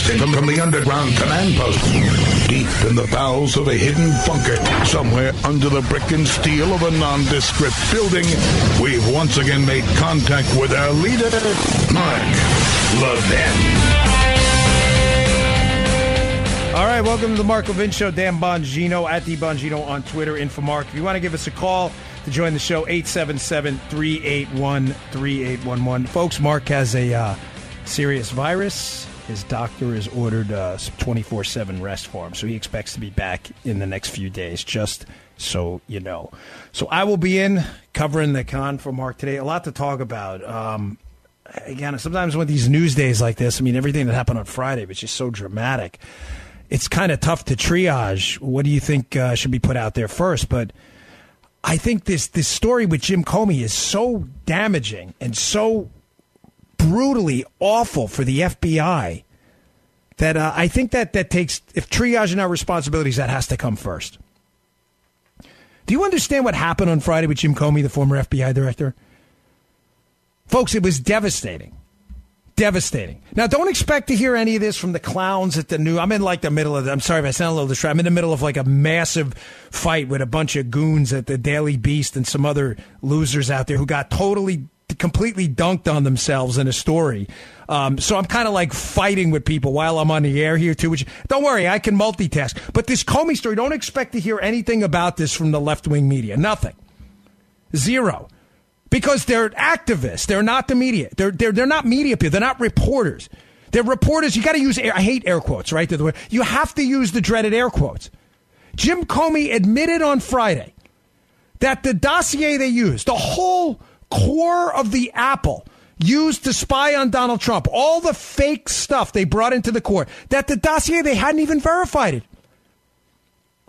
broadcasting from the underground command post, deep in the bowels of a hidden bunker, somewhere under the brick and steel of a nondescript building, we've once again made contact with our leader, Mark Levin. All right, welcome to the Mark Levin Show. Dan Bongino at the Bongino on Twitter. InfoMark. If you want to give us a call to join the show, 877-381-3811. Folks, Mark has a serious virus. His doctor has ordered 24/7 rest for him, so he expects to be back in the next few days, just so you know. So I will be in covering the con for Mark today. A lot to talk about. Again, sometimes with these news days like this, I mean, everything that happened on Friday was just so dramatic. It's kind of tough to triage. What do you think should be put out there first? But I think this story with Jim Comey is so damaging and so brutally awful for the FBI that I think that takes, if triaging our responsibilities, that has to come first. Do you understand what happened on Friday with Jim Comey, the former FBI director? Folks, it was devastating. Devastating. Now, don't expect to hear any of this from the clowns at the new. I'm in like the middle of. I'm sorry if I sound a little distracted. I'm in the middle of like a massive fight with a bunch of goons at the Daily Beast and some other losers out there who got completely dunked on themselves in a story. So I'm kind of like fighting with people while I'm on the air here too. Which, don't worry, I can multitask. But this Comey story, don't expect to hear anything about this from the left-wing media. Nothing. Zero. Because they're activists. They're not the media. They're not media people. They're not reporters. They're reporters. You got to use I hate air quotes, right? You have to use the dreaded air quotes. Jim Comey admitted on Friday that the dossier they used, the whole core of the apple used to spy on Donald Trump, all the fake stuff they brought into the court, that the dossier, they hadn't even verified it.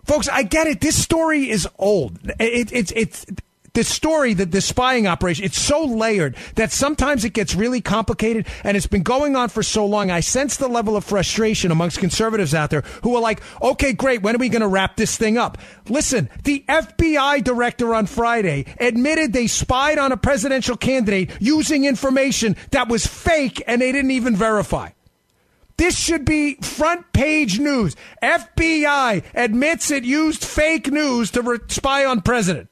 Folks, I get it. This story is old. It's the story, the spying operation, it's so layered that sometimes it gets really complicated, and it's been going on for so long. I sense the level of frustration amongst conservatives out there who are like, okay, great, when are we going to wrap this thing up? Listen, the FBI director on Friday admitted they spied on a presidential candidate using information that was fake and they didn't even verify. This should be front page news. FBI admits it used fake news to spy on president.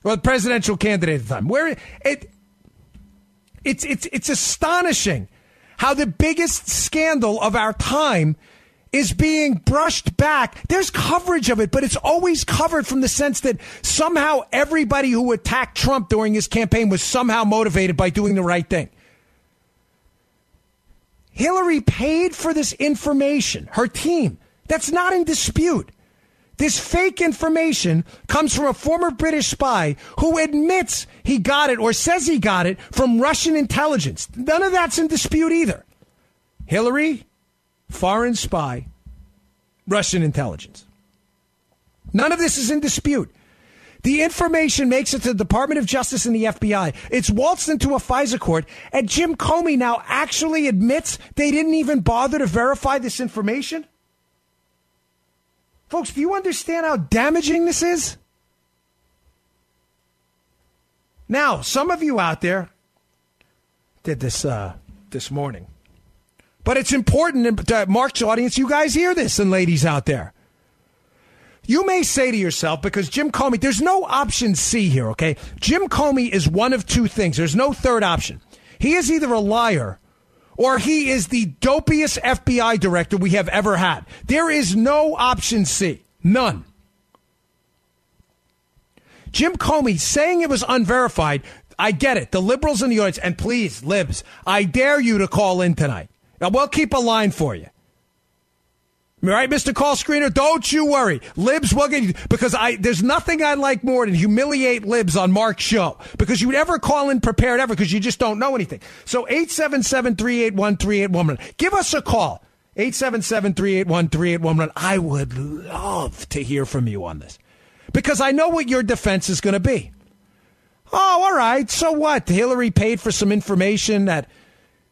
Well, the presidential candidate at the time. It's astonishing how the biggest scandal of our time is being brushed back. There's coverage of it, but it's always covered from the sense that somehow everybody who attacked Trump during his campaign was somehow motivated by doing the right thing. Hillary paid for this information, her team. That's not in dispute. This fake information comes from a former British spy who admits he got it or says he got it from Russian intelligence. None of that's in dispute either. Hillary, foreign spy, Russian intelligence. None of this is in dispute. The information makes it to the Department of Justice and the FBI. It's waltzed into a FISA court, and Jim Comey now actually admits they didn't even bother to verify this information? Folks, do you understand how damaging this is? Now, some of you out there did this this morning. But it's important to Mark's audience, you guys hear this, and ladies out there. You may say to yourself, because Jim Comey, there's no option C here, okay? Jim Comey is one of two things. There's no third option. He is either a liar or he is the dopiest FBI director we have ever had. There is no option C. None. Jim Comey saying it was unverified, I get it. The liberals in the audience, and please, libs, I dare you to call in tonight. Now, we'll keep a line for you. All right, Mr. Call Screener, don't you worry. Libs will get you, because there's nothing I like more than humiliate libs on Mark's show, because you never call in prepared ever, because you just don't know anything. So 877-381-3811. Give us a call. 877-381-3811. I would love to hear from you on this, because I know what your defense is going to be. Oh, all right. So what? Hillary paid for some information that,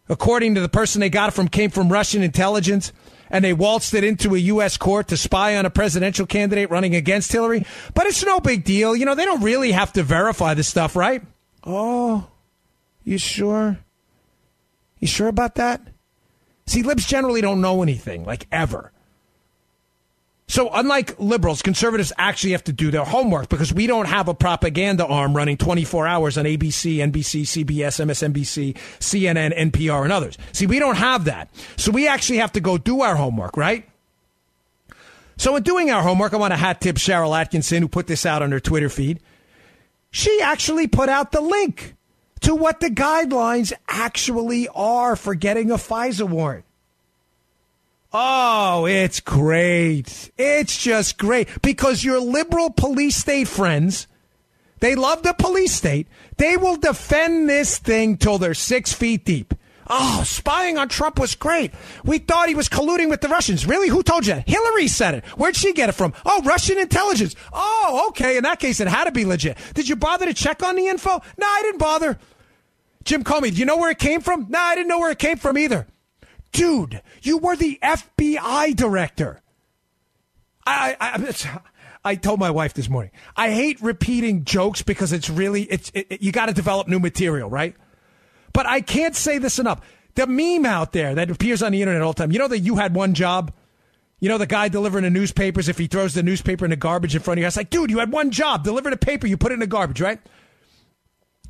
according to the person they got it from, came from Russian intelligence, and they waltzed it into a U.S. court to spy on a presidential candidate running against Hillary. But it's no big deal. You know, they don't really have to verify this stuff, right? Oh, you sure? You sure about that? See, libs generally don't know anything, like ever. So unlike liberals, conservatives actually have to do their homework because we don't have a propaganda arm running 24 hours on ABC, NBC, CBS, MSNBC, CNN, NPR, and others. See, we don't have that. So we actually have to go do our homework, right? So in doing our homework, I want to hat tip Cheryl Atkinson, who put this out on her Twitter feed. She actually put out the link to what the guidelines actually are for getting a FISA warrant. Oh, it's great. It's just great because your liberal police state friends, they love the police state. They will defend this thing till they're 6 feet deep. Oh, spying on Trump was great. We thought he was colluding with the Russians. Really? Who told you that? Hillary said it. Where'd she get it from? Oh, Russian intelligence. Oh, okay. In that case, it had to be legit. Did you bother to check on the info? No, I didn't bother. Jim Comey, do you know where it came from? No, I didn't know where it came from either. Dude, you were the FBI director. I told my wife this morning, I hate repeating jokes because it's really, you got to develop new material, right? But I can't say this enough. The meme out there that appears on the internet all the time, you know that you had one job? You know the guy delivering the newspapers, if he throws the newspaper in the garbage in front of you, it's like, dude, you had one job. Deliver the paper, you put it in the garbage, right?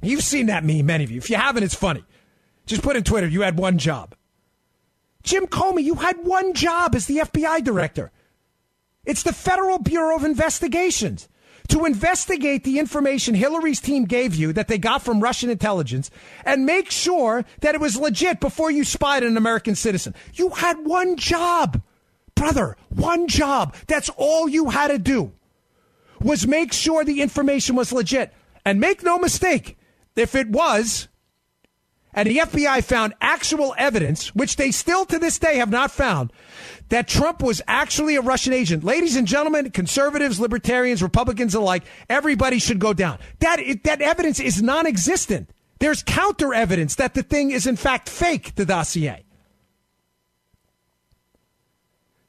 You've seen that meme, many of you. If you haven't, it's funny. Just put in Twitter, you had one job. Jim Comey, you had one job as the FBI director. It's the Federal Bureau of Investigations to investigate the information Hillary's team gave you that they got from Russian intelligence and make sure that it was legit before you spied on an American citizen. You had one job, brother, one job. That's all you had to do was make sure the information was legit. And make no mistake, if it was, and the FBI found actual evidence, which they still to this day have not found, that Trump was actually a Russian agent. Ladies and gentlemen, conservatives, libertarians, Republicans alike, everybody should go down. That evidence is non-existent. There's counter evidence that the thing is in fact fake, the dossier.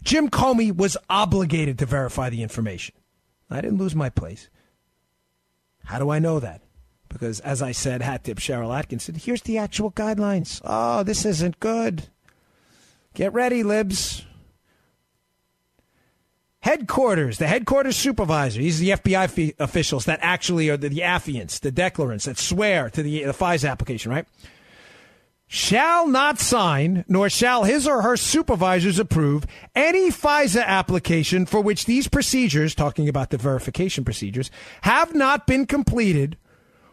Jim Comey was obligated to verify the information. I didn't lose my place. How do I know that? Because, as I said, hat tip Cheryl Atkinson, here's the actual guidelines. Oh, this isn't good. Get ready, libs. Headquarters, the headquarters supervisor, these are the FBI officials that actually are the affiants, the declarants that swear to the FISA application, right? Shall not sign, nor shall his or her supervisors approve any FISA application for which these procedures, talking about the verification procedures, have not been completed,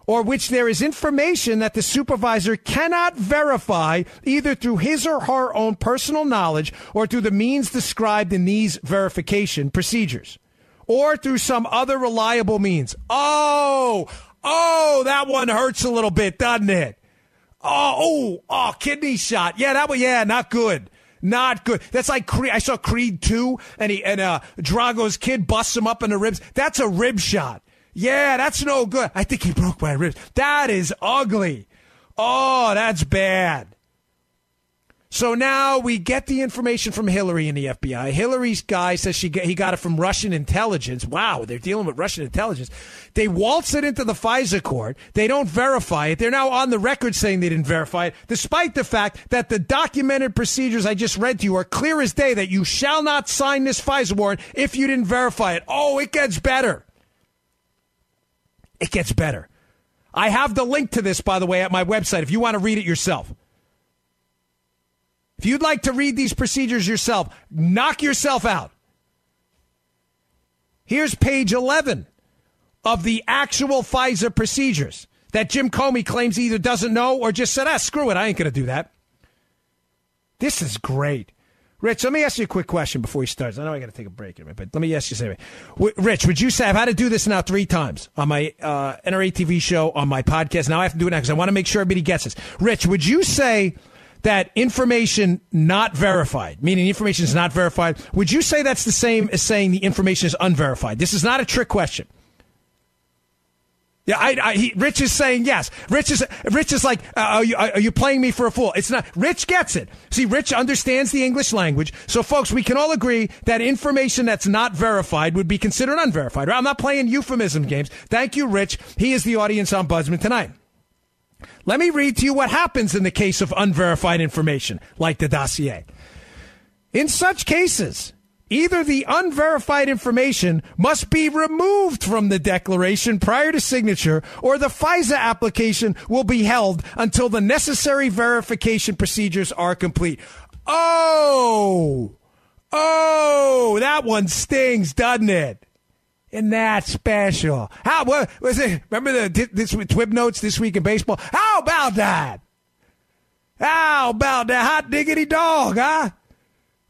or which there is information that the supervisor cannot verify either through his or her own personal knowledge or through the means described in these verification procedures, or through some other reliable means. Oh, that one hurts a little bit, doesn't it? Oh, kidney shot. Yeah, not good. Not good. That's like Creed. I saw Creed 2 and Drago's kid busts him up in the ribs. That's a rib shot. Yeah, that's no good. I think he broke my ribs. That is ugly. Oh, that's bad. So now we get the information from Hillary and the FBI. Hillary's guy says he got it from Russian intelligence. Wow, they're dealing with Russian intelligence. They waltz it into the FISA court. They don't verify it. They're now on the record saying they didn't verify it, despite the fact that the documented procedures I just read to you are clear as day that you shall not sign this FISA warrant if you didn't verify it. Oh, it gets better. It gets better. I have the link to this, by the way, at my website if you want to read it yourself. If you'd like to read these procedures yourself, knock yourself out. Here's page 11 of the actual FISA procedures that Jim Comey claims he either doesn't know or just said, screw it, I ain't going to do that. This is great. Rich, let me ask you a quick question before he starts. I know I got to take a break in a minute, but let me ask you something. Rich, would you say, I've had to do this now 3 times on my NRA TV show, on my podcast. Now I have to do it now because I want to make sure everybody gets this. Rich, would you say that information not verified, meaning information is not verified, would you say that's the same as saying the information is unverified? This is not a trick question. Yeah, Rich is saying yes. Rich is like, are you playing me for a fool? It's not. Rich gets it. See, Rich understands the English language. So, folks, we can all agree that information that's not verified would be considered unverified. Right? I'm not playing euphemism games. Thank you, Rich. He is the audience ombudsman tonight. Let me read to you what happens in the case of unverified information, like the dossier. In such cases, either the unverified information must be removed from the declaration prior to signature, or the FISA application will be held until the necessary verification procedures are complete. Oh, that one stings, doesn't it? Isn't that special? What was it? Remember this Twib Notes this week in baseball? How about that? Hot diggity dog, huh?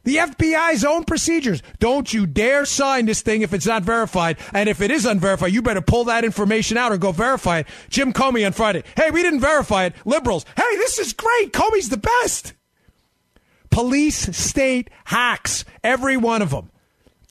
The FBI's own procedures. Don't you dare sign this thing if it's not verified. And if it is unverified, you better pull that information out or go verify it. Jim Comey on Friday. Hey, we didn't verify it. Liberals. Hey, this is great. Comey's the best. Police state hacks, every one of them.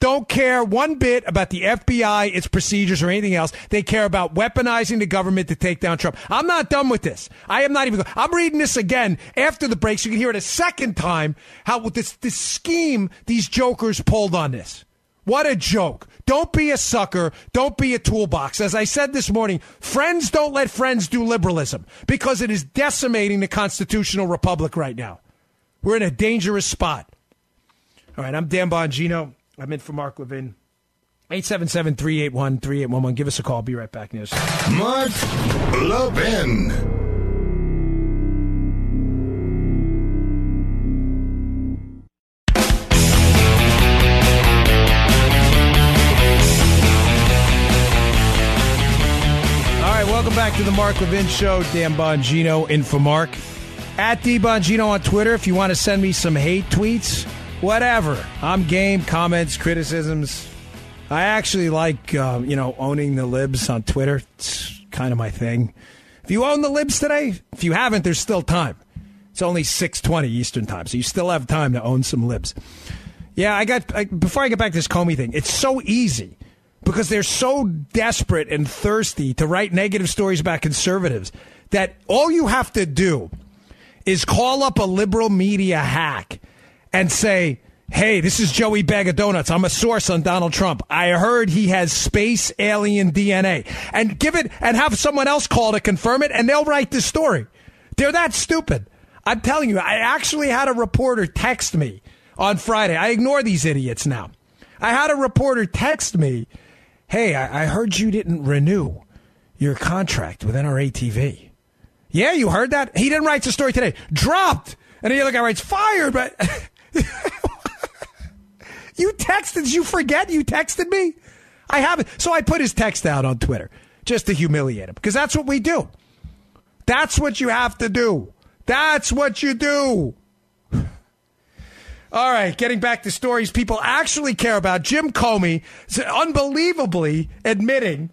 Don't care one bit about the FBI, its procedures, or anything else. They care about weaponizing the government to take down Trump. I'm not done with this. I am not even. I'm reading this again after the break so you can hear it a second time, how with this scheme these jokers pulled on this. What a joke. Don't be a sucker. Don't be a toolbox. As I said this morning, friends don't let friends do liberalism because it is decimating the constitutional republic right now. We're in a dangerous spot. All right, I'm Dan Bongino. I'm in for Mark Levin. 877-381-3811. Give us a call. I'll be right back. News. Mark Levin. All right, welcome back to the Mark Levin Show. Dan Bongino in for Mark. At DBongino on Twitter if you want to send me some hate tweets. Whatever. I'm game, comments, criticisms. I actually like, owning the libs on Twitter. It's kind of my thing. If you own the libs today, if you haven't, there's still time. It's only 6:20 Eastern time, so you still have time to own some libs. Yeah, before I get back to this Comey thing, it's so easy because they're so desperate and thirsty to write negative stories about conservatives that all you have to do is call up a liberal media hack and say, hey, this is Joey Bag of Donuts. I'm a source on Donald Trump. I heard he has space alien DNA. And give it and have someone else call to confirm it, and they'll write the story. They're that stupid. I'm telling you, I actually had a reporter text me on Friday. I ignore these idiots now. I had a reporter text me, hey, I heard you didn't renew your contract with NRA TV. Yeah, you heard that? He didn't write the story today. Dropped. And the other guy writes, fired, but... You texted, did you forget you texted me? I haven't. So I put his text out on Twitter just to humiliate him because that's what we do. That's what you have to do. That's what you do. All right, getting back to stories people actually care about. Jim Comey unbelievably admitting,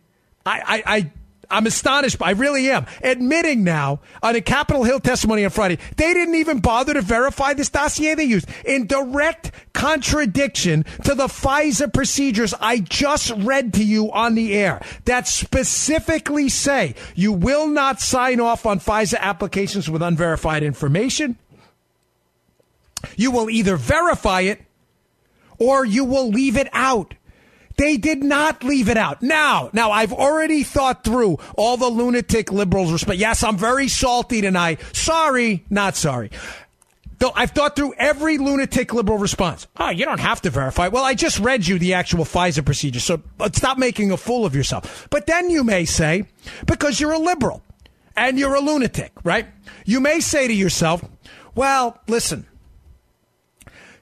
I'm astonished. I really am. Admitting now on a Capitol Hill testimony on Friday, they didn't even bother to verify this dossier they used in direct contradiction to the FISA procedures I just read to you on the air that specifically say you will not sign off on FISA applications with unverified information. You will either verify it or you will leave it out. They did not leave it out. Now, I've already thought through all the lunatic liberals. Yes, I'm very salty tonight. Sorry, not sorry. Though I've thought through every lunatic liberal response. Oh, you don't have to verify. Well, I just read you the actual FISA procedure, so stop making a fool of yourself. But then you may say, because you're a liberal and you're a lunatic, right? You may say to yourself, well, listen.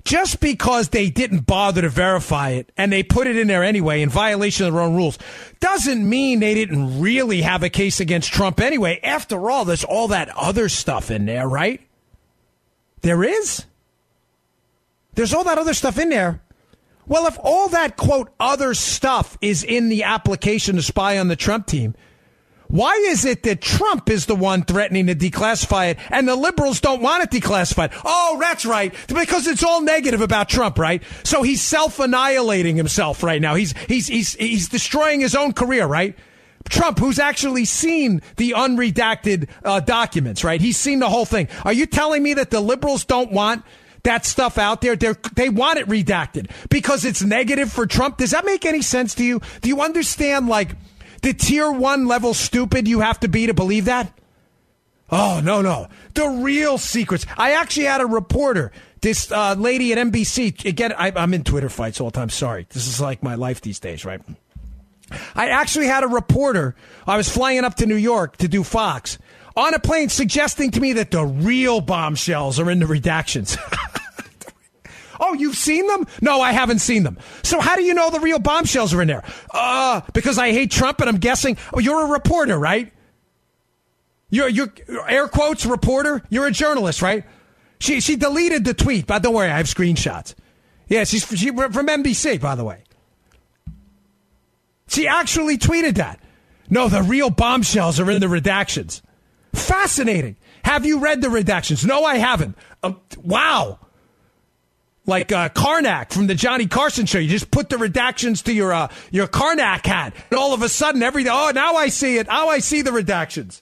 Just because they didn't bother to verify it and they put it in there anyway in violation of their own rules doesn't mean they didn't really have a case against Trump anyway. After all, there's all that other stuff in there, right? There is? There's all that other stuff in there. Well, if all that, quote, other stuff is in the application to spy on the Trump team, why is it that Trump is the one threatening to declassify it and the liberals don't want it declassified? Oh, that's right. Because it's all negative about Trump, right? So he's self-annihilating himself right now. He's destroying his own career, right? Trump, who's actually seen the unredacted documents, right? He's seen the whole thing. Are you telling me that the liberals don't want that stuff out there? They want it redacted because it's negative for Trump? Does that make any sense to you? Do you understand, like, the tier 1 level stupid you have to be to believe that? Oh, no. The real secrets. I actually had a reporter, this lady at NBC. Again, I'm in Twitter fights all the time. Sorry. This is like my life these days, right? I actually had a reporter. I was flying up to New York to do Fox on a plane suggesting to me that the real bombshells are in the redactions. Oh, you've seen them? No, I haven't seen them. So how do you know the real bombshells are in there? Because I hate Trump and I'm guessing. Oh, you're a reporter, right? You're air quotes reporter. You're a journalist, right? She deleted the tweet, but don't worry, I have screenshots. Yeah, she's from NBC, by the way. She actually tweeted that. No, the real bombshells are in the redactions. Fascinating. Have you read the redactions? No, I haven't. Wow. Like Karnak from the Johnny Carson show. You just put the redactions to your Karnak hat. And all of a sudden, now I see it. Now I see the redactions.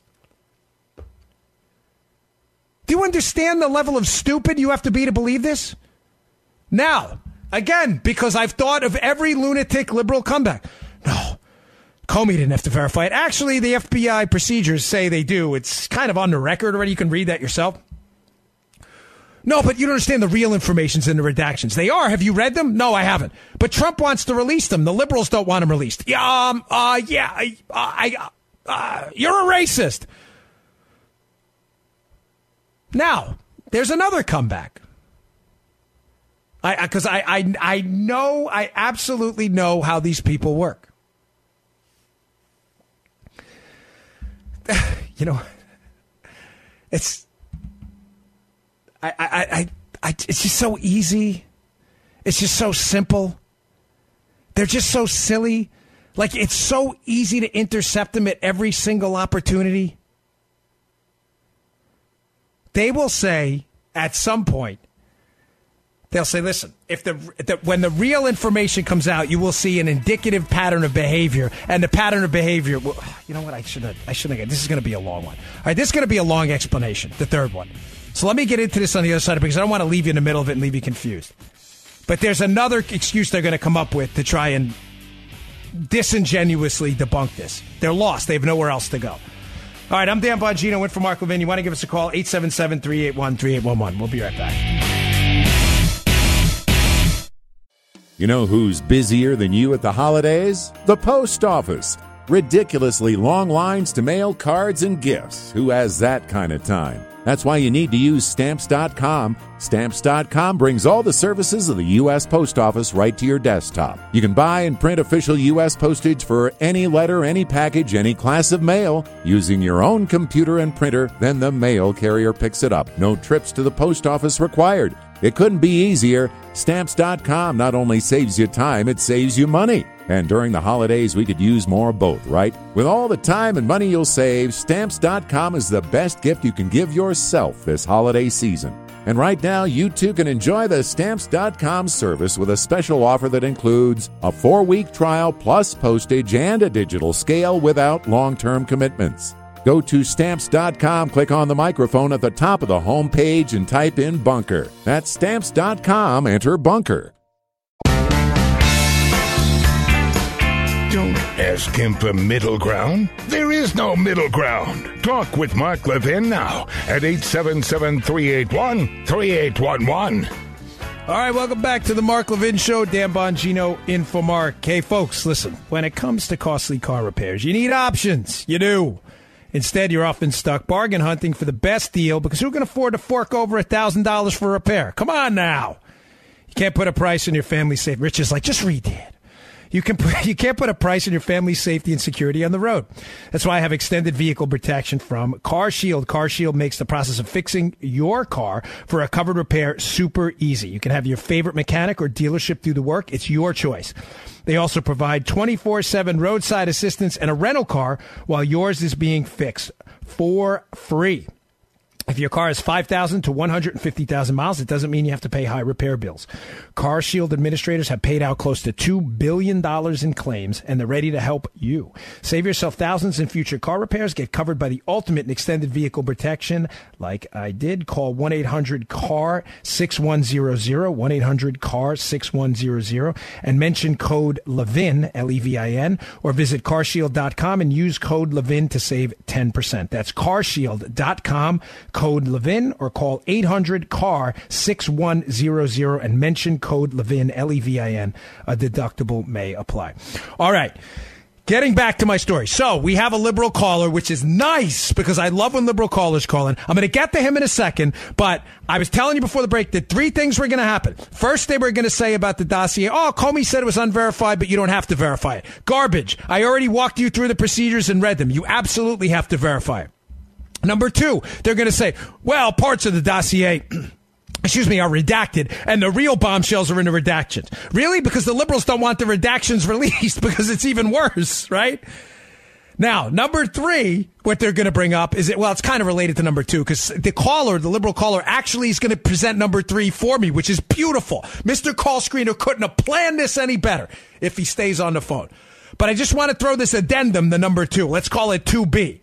Do you understand the level of stupid you have to be to believe this? Now, again, because I've thought of every lunatic liberal comeback. No, Comey didn't have to verify it. Actually, the FBI procedures say they do. It's kind of on the record already. You can read that yourself. No, but you don't understand the real information's in the redactions. They are. Have you read them? No, I haven't. But Trump wants to release them. The liberals don't want them released. You're a racist. Now, there's another comeback. Because I absolutely know how these people work. You know, it's just so easy. It's just so simple. They're just so silly. Like, it's so easy to intercept them at every single opportunity. They will say at some point, they'll say, listen, when the real information comes out, you will see an indicative pattern of behavior. And the pattern of behavior, well, you know what? I shouldn't have. This is going to be a long one. All right, this is going to be a long explanation, the third one. So let me get into this on the other side because I don't want to leave you in the middle of it and leave you confused. But there's another excuse they're going to come up with to try and disingenuously debunk this. They're lost. They have nowhere else to go. All right, I'm Dan Bongino, in for Mark Levin. You want to give us a call, 877-381-3811. We'll be right back. You know who's busier than you at the holidays? The post office. Ridiculously long lines to mail cards and gifts. Who has that kind of time? That's why you need to use Stamps.com. Stamps.com brings all the services of the U.S. Post Office right to your desktop. You can buy and print official U.S. postage for any letter, any package, any class of mail using your own computer and printer. Then the mail carrier picks it up. No trips to the post office required. It couldn't be easier. Stamps.com not only saves you time, it saves you money. And during the holidays, we could use more of both, right? With all the time and money you'll save, Stamps.com is the best gift you can give yourself this holiday season. And right now, you too can enjoy the Stamps.com service with a special offer that includes a 4-week trial plus postage and a digital scale without long-term commitments. Go to Stamps.com, click on the microphone at the top of the home page and type in bunker. That's Stamps.com, enter bunker. Don't ask him for middle ground. There is no middle ground. Talk with Mark Levin now at 877-381-3811. All right, welcome back to the Mark Levin Show. Dan Bongino in for Mark. Hey, folks, listen. When it comes to costly car repairs, you need options. You do. Instead, you're often stuck bargain hunting for the best deal because who can afford to fork over $1,000 for a repair? Come on now. You can't put a price on your family's safety. Rich is like, just read it. You can't put a price on your family's safety and security on the road. That's why I have extended vehicle protection from CarShield. CarShield makes the process of fixing your car for a covered repair super easy. You can have your favorite mechanic or dealership do the work. It's your choice. They also provide 24/7 roadside assistance and a rental car while yours is being fixed for free. If your car has 5,000 to 150,000 miles, it doesn't mean you have to pay high repair bills. Car Shield administrators have paid out close to $2 billion in claims, and they're ready to help you. Save yourself thousands in future car repairs. Get covered by the ultimate in extended vehicle protection. Like I did, call 1-800-CAR-6100, 1-800-CAR-6100, and mention code Levin, Levin, or visit carshield.com and use code Levin to save 10%. That's carshield.com. Code Levin, or call 800-CAR-6100 and mention code Levin, Levin. A deductible may apply. All right. Getting back to my story. So we have a liberal caller, which is nice because I love when liberal callers call in. I'm going to get to him in a second, but I was telling you before the break that 3 things were going to happen. First, they were going to say about the dossier, oh, Comey said it was unverified, but you don't have to verify it. Garbage. I already walked you through the procedures and read them. You absolutely have to verify it. Number 2, they're going to say, well, parts of the dossier, are redacted, and the real bombshells are in the redactions. Really? Because the liberals don't want the redactions released because it's even worse, right? Now, number 3, what they're going to bring up is it's kind of related to number 2 because the liberal caller, actually is going to present number 3 for me, which is beautiful. Mr. Call Screener couldn't have planned this any better if he stays on the phone. But I just want to throw this addendum, the number 2. Let's call it 2B.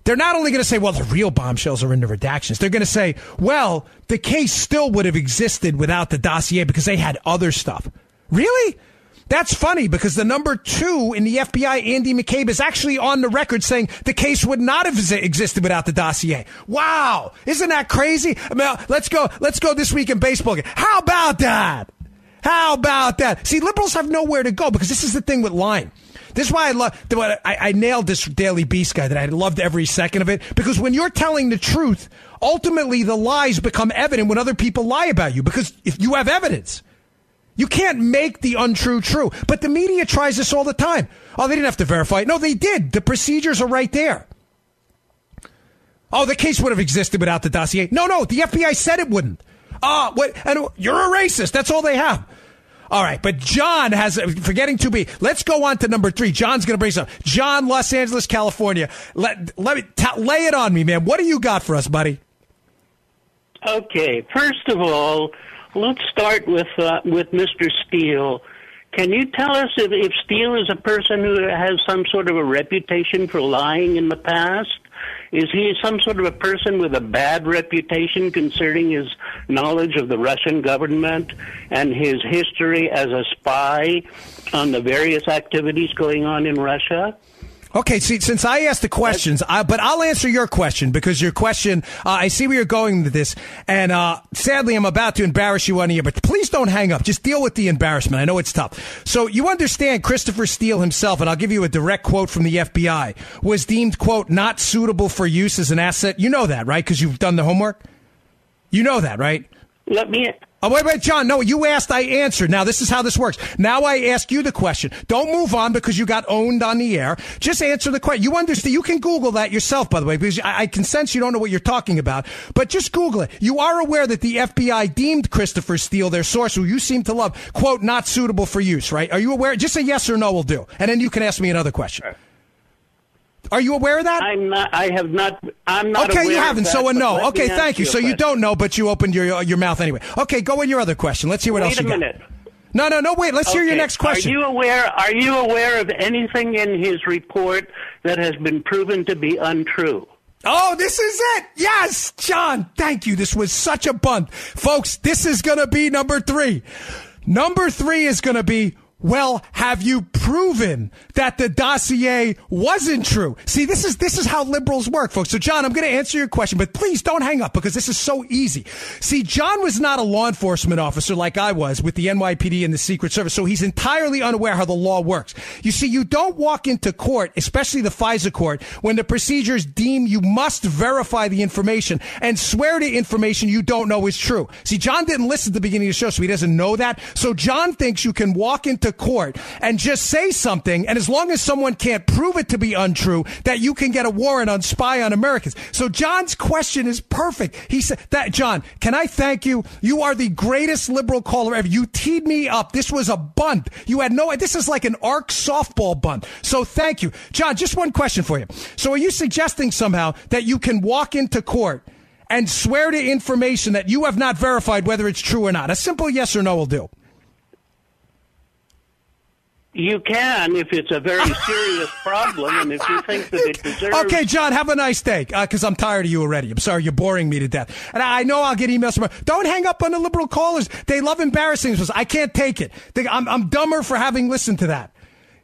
They're not only going to say, well, the real bombshells are in the redactions. They're going to say, well, the case still would have existed without the dossier because they had other stuff. Really? That's funny because the number 2 in the FBI, Andy McCabe, is actually on the record saying the case would not have existed without the dossier. Wow. Isn't that crazy? I mean, let's go this week in baseball. How about that? How about that? See, liberals have nowhere to go because this is the thing with lying. This is why I nailed this Daily Beast guy that I loved every second of it. Because when you're telling the truth, ultimately the lies become evident when other people lie about you. Because if you have evidence, you can't make the untrue true. But the media tries this all the time. Oh, they didn't have to verify it. No, they did. The procedures are right there. Oh, the case would have existed without the dossier. No, the FBI said it wouldn't. And you're a racist. That's all they have. All right, but John has, forgetting 2B, let's go on to number 3. John's going to bring us up. John, Los Angeles, California. Let me lay it on me, man. What do you got for us, buddy? Okay, first of all, let's start with Mr. Steele. Can you tell us if Steele is a person who has some sort of a reputation for lying in the past? Is he some sort of a person with a bad reputation concerning his knowledge of the Russian government and his history as a spy on the various activities going on in Russia? Okay, see, since I asked the questions, but I'll answer your question because your question, I see where you're going with this, and sadly I'm about to embarrass you on here, but please don't hang up. Just deal with the embarrassment. I know it's tough. So you understand Christopher Steele himself, and I'll give you a direct quote from the FBI, was deemed, quote, not suitable for use as an asset. You know that, right? Because you've done the homework? You know that, right? Let me... Oh, wait, John. No, you asked, I answered. Now, this is how this works. Now I ask you the question. Don't move on because you got owned on the air. Just answer the question. You understand. You can Google that yourself, by the way, because I can sense you don't know what you're talking about. But just Google it. You are aware that the FBI deemed Christopher Steele, their source, who you seem to love, quote, not suitable for use, right? Are you aware? Just a yes or no will do. And then you can ask me another question. Are you aware of that? I'm not. I have not. I'm not. Okay, aware you haven't. Of that, so a no. Okay, thank you. So you don't know, but you opened your mouth anyway. Okay, go with your other question. Let's hear what else you got. Wait a minute. No. Wait. Let's hear your next question. Are you aware of anything in his report that has been proven to be untrue? Oh, this is it. Yes, John. Thank you. This was such a bunt, folks. This is going to be number 3. Number 3 is going to be. Well, have you proven that the dossier wasn't true? See, this is how liberals work, folks. So, John, I'm going to answer your question, but please don't hang up because this is so easy. See, John was not a law enforcement officer like I was with the NYPD and the Secret Service, so he's entirely unaware how the law works. You see, you don't walk into court, especially the FISA court, when the procedures deem you must verify the information and swear to information you don't know is true. See, John didn't listen at the beginning of the show, so he doesn't know that. So John thinks you can walk into court and just say something, and as long as someone can't prove it to be untrue, that you can get a warrant on spy on Americans. So John's question is perfect. He said that, John, can I thank you? You are the greatest liberal caller ever. You teed me up. This was a bunt. You had this is like an arc softball bunt. So thank you. John, just one question for you. So are you suggesting somehow that you can walk into court and swear to information that you have not verified whether it's true or not? A simple yes or no will do. You can if it's a very serious problem and if you think that it deserves... Okay, John, have a nice day, because I'm tired of you already. I'm sorry, you're boring me to death. And I know I'll get emails from... Don't hang up on the liberal callers. They love embarrassing us. I can't take it. I'm dumber for having listened to that.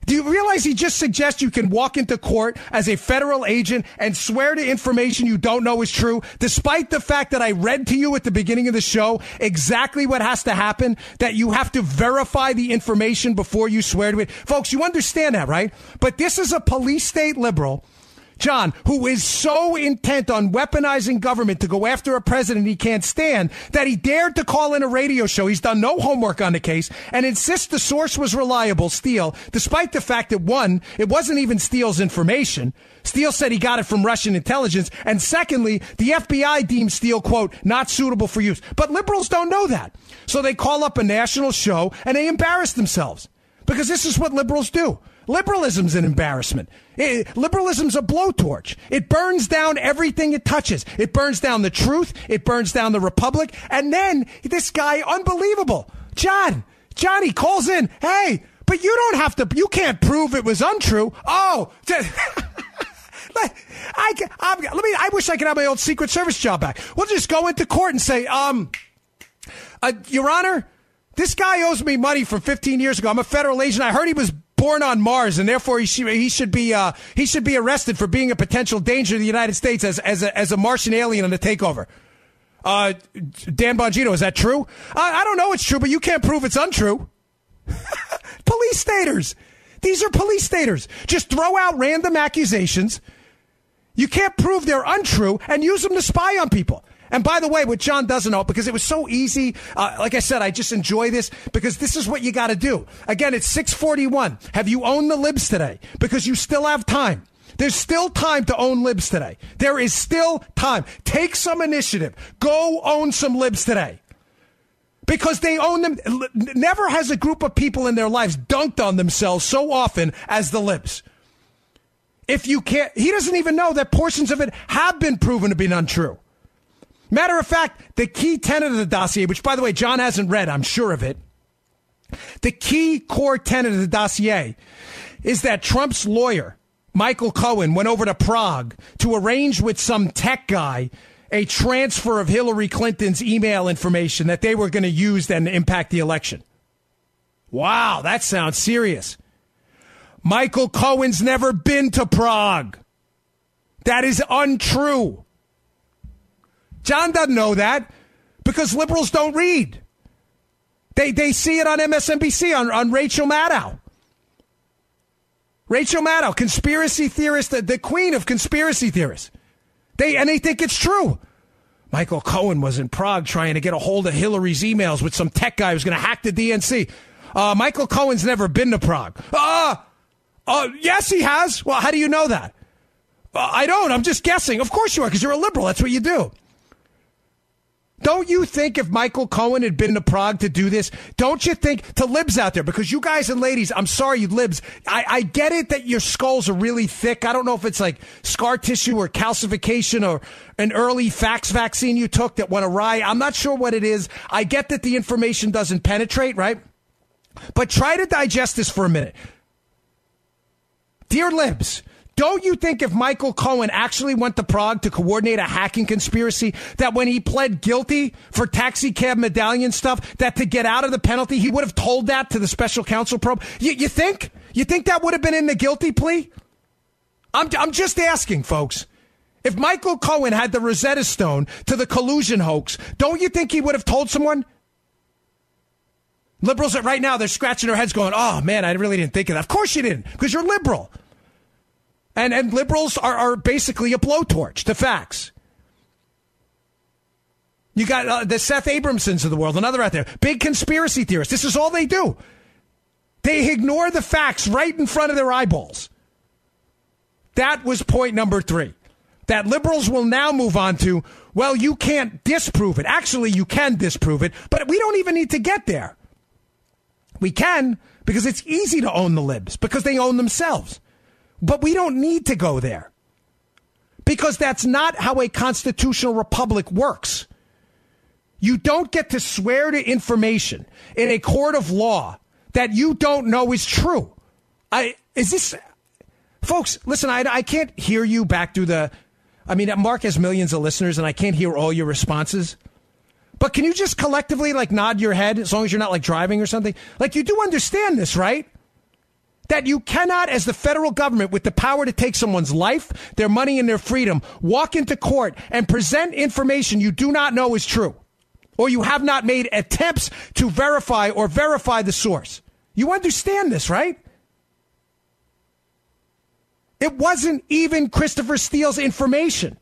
Do you realize he just suggests you can walk into court as a federal agent and swear to information you don't know is true, despite the fact that I read to you at the beginning of the show exactly what has to happen, that you have to verify the information before you swear to it? Folks, you understand that, right? But this is a police state liberal, John, who is so intent on weaponizing government to go after a president he can't stand that he dared to call in a radio show. He's done no homework on the case and insists the source was reliable, Steele, despite the fact that, one, it wasn't even Steele's information. Steele said he got it from Russian intelligence. And secondly, the FBI deemed Steele, quote, not suitable for use. But liberals don't know that. So they call up a national show and they embarrass themselves because this is what liberals do. Liberalism's an embarrassment. Liberalism's a blowtorch. It burns down everything it touches. It burns down the truth. It burns down the republic. And then this guy, unbelievable. Johnny calls in. Hey, but you don't have to, you can't prove it was untrue. Oh, I wish I could have my old Secret Service job back. We'll just go into court and say, Your Honor, this guy owes me money from 15 years ago. I'm a federal agent. I heard he was born on Mars, and therefore he should be arrested for being a potential danger to the United States as a Martian alien on the takeover. Dan Bongino, is that true? I don't know it's true, but you can't prove it's untrue. Police staters. These are police staters. Just throw out random accusations. You can't prove they're untrue and use them to spy on people. And by the way, what John doesn't know, because it was so easy, like I said, I just enjoy this because this is what you got to do. Again, it's 6:41. Have you owned the libs today? Because you still have time. There's still time to own libs today. There is still time. Take some initiative. Go own some libs today. Because they own them. Never has a group of people in their lives dunked on themselves so often as the libs. If you can't, he doesn't even know that portions of it have been proven to be untrue. Matter of fact, the key tenet of the dossier, which, by the way, John hasn't read, I'm sure of it. The key core tenet of the dossier is that Trump's lawyer, Michael Cohen, went over to Prague to arrange with some tech guy a transfer of Hillary Clinton's email information that they were going to use and impact the election. Wow, that sounds serious. Michael Cohen's never been to Prague. That is untrue. John doesn't know that because liberals don't read. They see it on MSNBC, on Rachel Maddow. Rachel Maddow, conspiracy theorist, the queen of conspiracy theorists. They think it's true. Michael Cohen was in Prague trying to get a hold of Hillary's emails with some tech guy who's going to hack the DNC. Michael Cohen's never been to Prague. Yes, he has. Well, how do you know that? I don't. I'm just guessing. Of course you are, because you're a liberal. That's what you do. Don't you think if Michael Cohen had been to Prague to do this, don't you think, to libs out there, because you guys and ladies, I'm sorry, you libs, I get it that your skulls are really thick. I don't know if it's like scar tissue or calcification or an early fax vaccine you took that went awry. I'm not sure what it is. I get that the information doesn't penetrate, right? But try to digest this for a minute. Dear libs, don't you think if Michael Cohen actually went to Prague to coordinate a hacking conspiracy, that when he pled guilty for taxi cab medallion stuff, that to get out of the penalty, he would have told that to the special counsel probe? You think? You think that would have been in the guilty plea? I'm just asking, folks. If Michael Cohen had the Rosetta Stone to the collusion hoax, don't you think he would have told someone? Liberals right now, they're scratching their heads going, oh, man, I really didn't think of that. Of course you didn't, because you're liberal. And liberals are basically a blowtorch to facts. You got the Seth Abramsons of the world, another out there. Big conspiracy theorists. This is all they do. They ignore the facts right in front of their eyeballs. That was point number 3. That liberals will now move on to, well, you can't disprove it. Actually, you can disprove it, but we don't even need to get there. We can, because it's easy to own the libs, because they own themselves. But we don't need to go there. because that's not how a constitutional republic works. You don't get to swear to information in a court of law that you don't know is true. Folks, listen, I can't hear you back through Mark has millions of listeners and I can't hear all your responses. But can you just collectively nod your head as long as you're not driving or something? You do understand this, right? That you cannot, as the federal government with the power to take someone's life, their money and their freedom, walk into court and present information you do not know is true. Or you have not made attempts to verify the source. You understand this, right? It wasn't even Christopher Steele's information.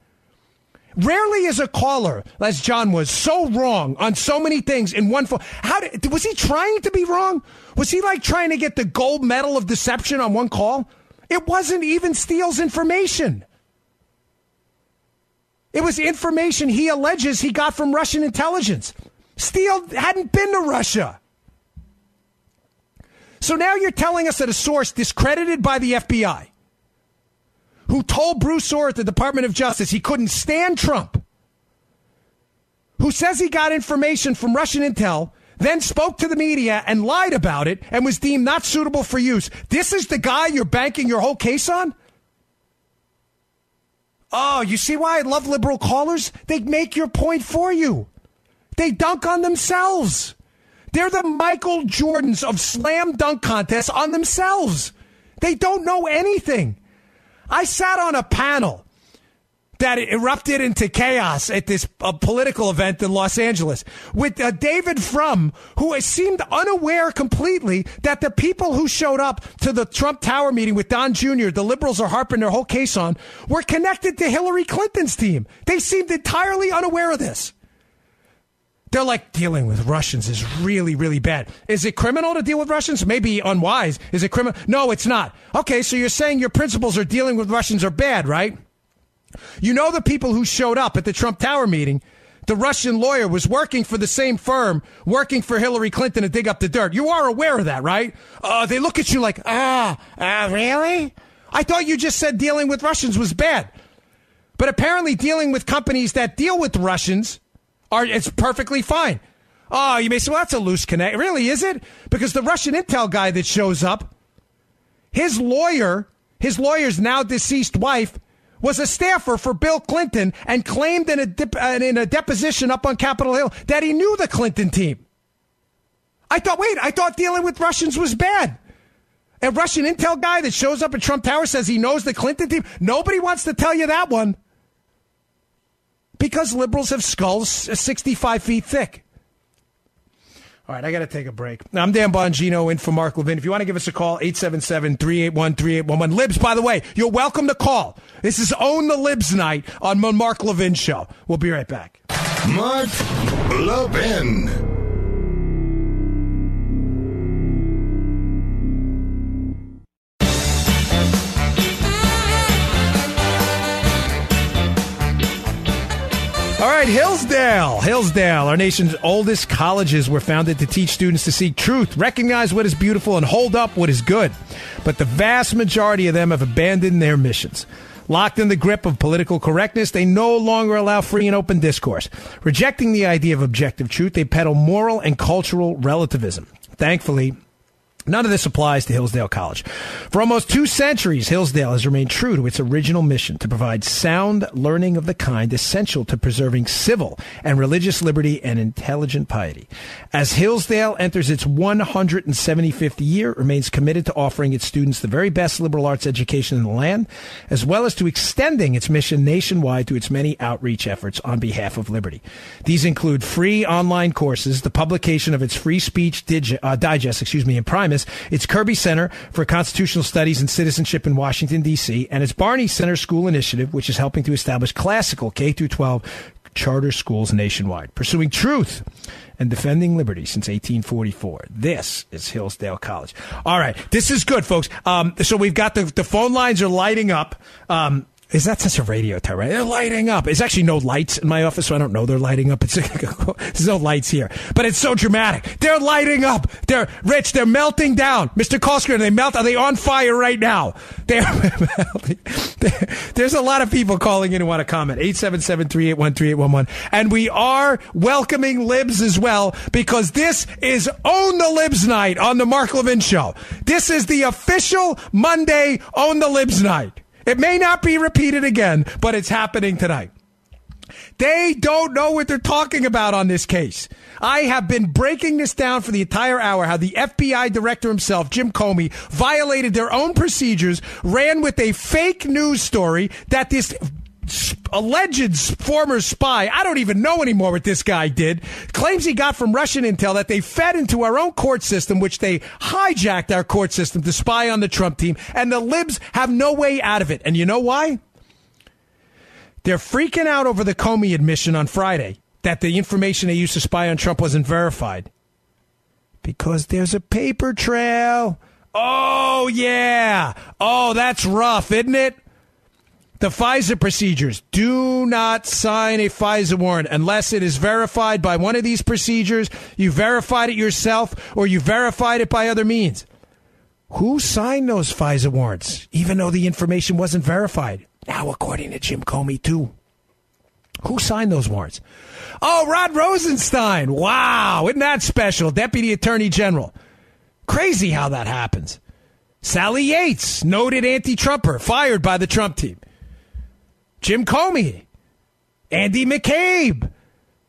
Rarely is a caller, as John was, so wrong on so many things in one phone. Was he trying to be wrong? Was he trying to get the gold medal of deception on one call? It wasn't even Steele's information. It was information he alleges he got from Russian intelligence. Steele hadn't been to Russia. So now you're telling us that a source discredited by the FBI, who told Bruce Orr at the Department of Justice he couldn't stand Trump, who says he got information from Russian intel, then spoke to the media and lied about it and was deemed not suitable for use. This is the guy you're banking your whole case on? Oh, you see why I love liberal callers? They make your point for you. They dunk on themselves. They're the Michael Jordans of slam dunk contests on themselves. They don't know anything. I sat on a panel that erupted into chaos at this political event in Los Angeles with David Frum, who seemed unaware completely that the people who showed up to the Trump Tower meeting with Don Jr., the liberals are harping their whole case on, were connected to Hillary Clinton's team. They seemed entirely unaware of this. They're dealing with Russians is really, really bad. Is it criminal to deal with Russians? Maybe unwise. Is it criminal? No, it's not. Okay, so you're saying your principles are dealing with Russians are bad, right? You know the people who showed up at the Trump Tower meeting, the Russian lawyer was working for the same firm, working for Hillary Clinton to dig up the dirt. You are aware of that, right? They look at you really? I thought you just said dealing with Russians was bad. But apparently dealing with companies that deal with Russians it's perfectly fine. Oh, you may say, well, that's a loose connect. Really, is it? Because the Russian intel guy that shows up, his lawyer's now deceased wife, was a staffer for Bill Clinton and claimed in a deposition up on Capitol Hill that he knew the Clinton team. I thought dealing with Russians was bad. A Russian intel guy that shows up at Trump Tower says he knows the Clinton team. Nobody wants to tell you that one. Because liberals have skulls 65 feet thick. All right, I got to take a break. I'm Dan Bongino in for Mark Levin. If you want to give us a call, 877-381-3811. Libs, by the way, you're welcome to call. This is Own the Libs night on the Mark Levin Show. We'll be right back. Mark Levin. All right, Hillsdale, our nation's oldest colleges were founded to teach students to seek truth, recognize what is beautiful, and hold up what is good. But the vast majority of them have abandoned their missions. Locked in the grip of political correctness, they no longer allow free and open discourse. Rejecting the idea of objective truth, they peddle moral and cultural relativism. Thankfully, none of this applies to Hillsdale College. For almost 2 centuries, Hillsdale has remained true to its original mission to provide sound learning of the kind essential to preserving civil and religious liberty and intelligent piety. As Hillsdale enters its 175th year, it remains committed to offering its students the very best liberal arts education in the land, as well as to extending its mission nationwide through its many outreach efforts on behalf of liberty. These include free online courses, the publication of its free speech digest, in Primus, its Kirby Center for Constitutional Studies and Citizenship in Washington, D.C., and its Barney Center School Initiative, which is helping to establish classical K-12 charter schools nationwide, pursuing truth and defending liberty since 1844. This is Hillsdale College. All right, this is good, folks. So we've got the phone lines are lighting up. Is that such a radio term, right? They're lighting up. There's actually no lights in my office, so I don't know they're lighting up. There's no lights here. But it's so dramatic. They're lighting up. They're melting down. Mr. Kolsker, are they on fire right now? They're melting. There's a lot of people calling in who want to comment. 877-381-3811. And we are welcoming libs as well, because this is Own the Libs Night on the Mark Levin Show. This is the official Monday Own the Libs Night. It may not be repeated again, but it's happening tonight. They don't know what they're talking about on this case. I have been breaking this down for the entire hour, how the FBI director himself, Jim Comey, violated their own procedures, ran with a fake news story that this alleged former spy, I don't even know anymore what this guy did, claims he got from Russian intel that they fed into our own court system, which they hijacked our court system to spy on the Trump team, and the libs have no way out of it. And you know why? They're freaking out over the Comey admission on Friday that the information they used to spy on Trump wasn't verified. Because there's a paper trail. Oh, yeah. Oh, that's rough, isn't it? The FISA procedures. Do not sign a FISA warrant unless it is verified by one of these procedures. You verified it yourself or you verified it by other means. Who signed those FISA warrants, even though the information wasn't verified? Now, according to Jim Comey, too. Who signed those warrants? Oh, Rod Rosenstein. Wow. Isn't that special? Deputy Attorney General. Crazy how that happens. Sally Yates, noted anti-Trumper, fired by the Trump team. Jim Comey, Andy McCabe,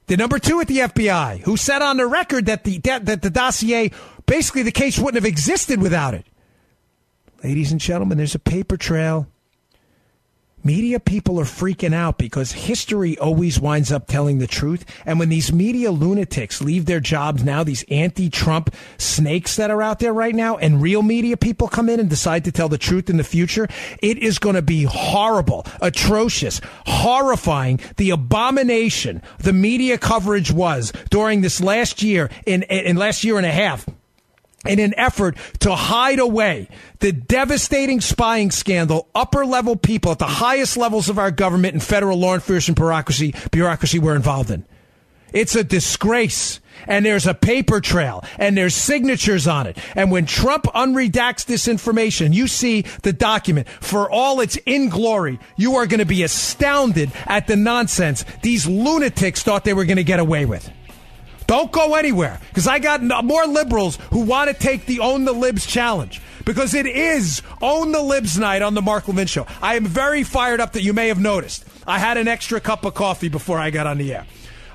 the number 2 at the FBI, who said on the record that the dossier, basically the case wouldn't have existed without it. Ladies and gentlemen, there's a paper trail. Media people are freaking out because history always winds up telling the truth. And when these media lunatics leave their jobs now, these anti-Trump snakes that are out there right now, and real media people come in and decide to tell the truth in the future, it is going to be horrible, atrocious, horrifying. The abomination the media coverage was during this last year, in last year and a half, in an effort to hide away the devastating spying scandal upper-level people at the highest levels of our government and federal law enforcement bureaucracy were involved in. It's a disgrace, and there's a paper trail, and there's signatures on it. And when Trump unredacts this information, you see the document for all its inglory, you are going to be astounded at the nonsense these lunatics thought they were going to get away with. Don't go anywhere, because I got more liberals who want to take the Own the Libs challenge, because it is Own the Libs night on the Mark Levin Show. I am very fired up that you may have noticed. I had an extra cup of coffee before I got on the air.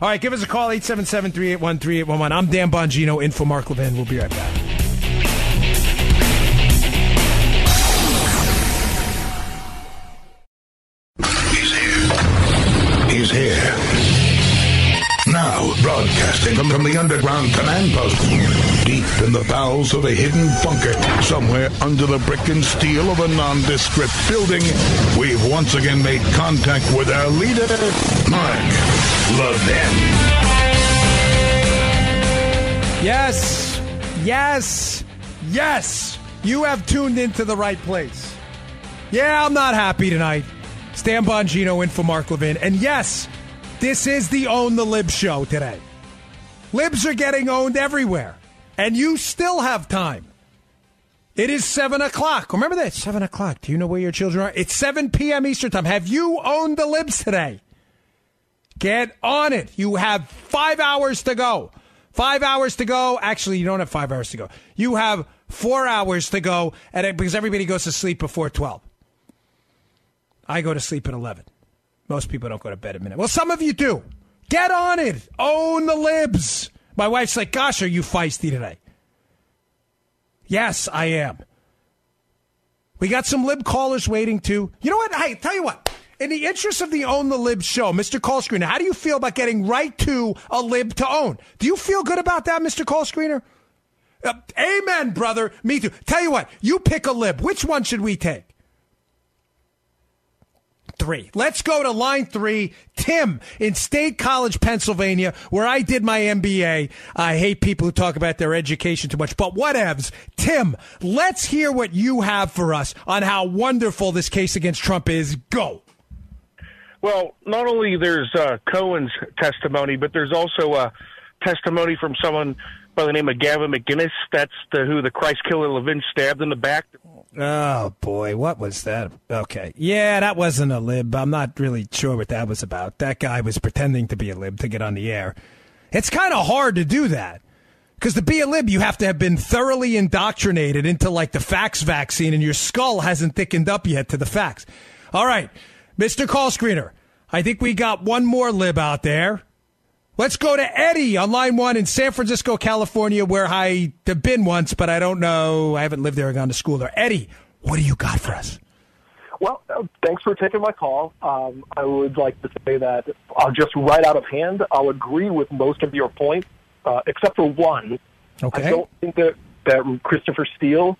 All right, give us a call, 877-381-3811. I'm Dan Bongino, in for Mark Levin. We'll be right back. He's here. Now, broadcasting from the underground command post, deep in the bowels of a hidden bunker, somewhere under the brick and steel of a nondescript building, we've once again made contact with our leader, Mark Levin. Yes, yes, yes, you have tuned into the right place. Yeah, I'm not happy tonight. Stan Bongino in for Mark Levin. And yes, this is the Own the Libs show today. Libs are getting owned everywhere. And you still have time. It is 7 o'clock. Remember that? 7 o'clock. Do you know where your children are? It's 7 p.m. Eastern time. Have you owned the Libs today? Get on it. You have 5 hours to go. 5 hours to go. Actually, you don't have 5 hours to go. You have 4 hours to go because everybody goes to sleep before 12. I go to sleep at 11. Most people don't go to bed at midnight. Well, some of you do. Get on it. Own the Libs. My wife's like, gosh, are you feisty today? Yes, I am. We got some Lib callers waiting too. You know what? Hey, tell you what. In the interest of the Own the Libs show, Mr. Call Screener, how do you feel about getting right to a Lib to own? Do you feel good about that, Mr. Call Screener? Amen, brother. Me too. Tell you what. You pick a Lib. Which one should we take? 3. Let's go to line 3. Tim in State College, Pennsylvania, where I did my MBA. I hate people who talk about their education too much, but whatevs. Tim, let's hear what you have for us on how wonderful this case against Trump is. Go. Well, not only there's Cohen's testimony, but there's also testimony from someone by the name of Gavin McInnes. That's who the Christ killer Levin stabbed in the back. Oh, boy, what was that? Okay. Yeah, that wasn't a lib. I'm not really sure what that was about. That guy was pretending to be a lib to get on the air. It's kind of hard to do that. Because to be a lib, you have to have been thoroughly indoctrinated into, like, the fax vaccine, and your skull hasn't thickened up yet to the facts. All right, Mr. Call Screener, I think we got one more lib out there. Let's go to Eddie on line 1 in San Francisco, California, where I have been once, but I don't know. I haven't lived there or gone to school there. Eddie, what do you got for us? Well, thanks for taking my call. I would like to say that I'll just right out of hand, I'll agree with most of your points, except for one. Okay. I don't think that Christopher Steele,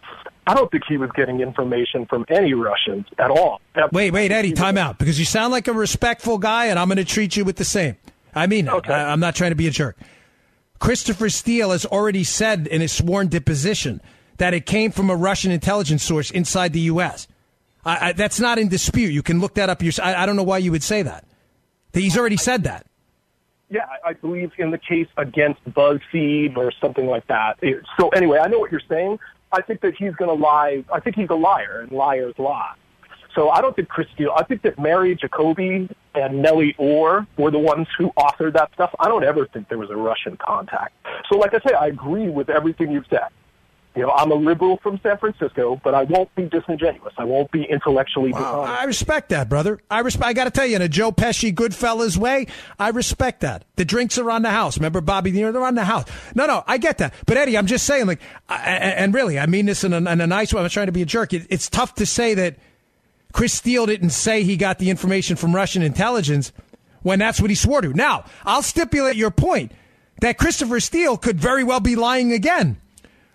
I don't think he was getting information from any Russians at all. Wait, Eddie, time out, because you sound like a respectful guy, and I'm going to treat you with the same. I mean, okay. I'm not trying to be a jerk. Christopher Steele has already said in his sworn deposition that it came from a Russian intelligence source inside the U.S. That's not in dispute. You can look that up yourself. I don't know why you would say that. He's already said that. Yeah, I believe in the case against BuzzFeed or something like that. So anyway, I know what you're saying. I think that he's going to lie. I think he's a liar, and liars lie. So I don't think Chris Steele. I think that Mary Jacoby and Nellie Orr were the ones who authored that stuff. I don't ever think there was a Russian contact. So like I say, I agree with everything you've said. You know, I'm a liberal from San Francisco, but I won't be disingenuous. I won't be intellectually dishonest. I respect that, brother. I got to tell you, in a Joe Pesci Goodfellas way, I respect that. The drinks are on the house. Remember Bobby De Niro? They're on the house. No, I get that. But Eddie, I'm just saying, like, and really, I mean this in a nice way. I'm not trying to be a jerk. It's tough to say that Chris Steele didn't say he got the information from Russian intelligence when that's what he swore to. Now, I'll stipulate your point that Christopher Steele could very well be lying again.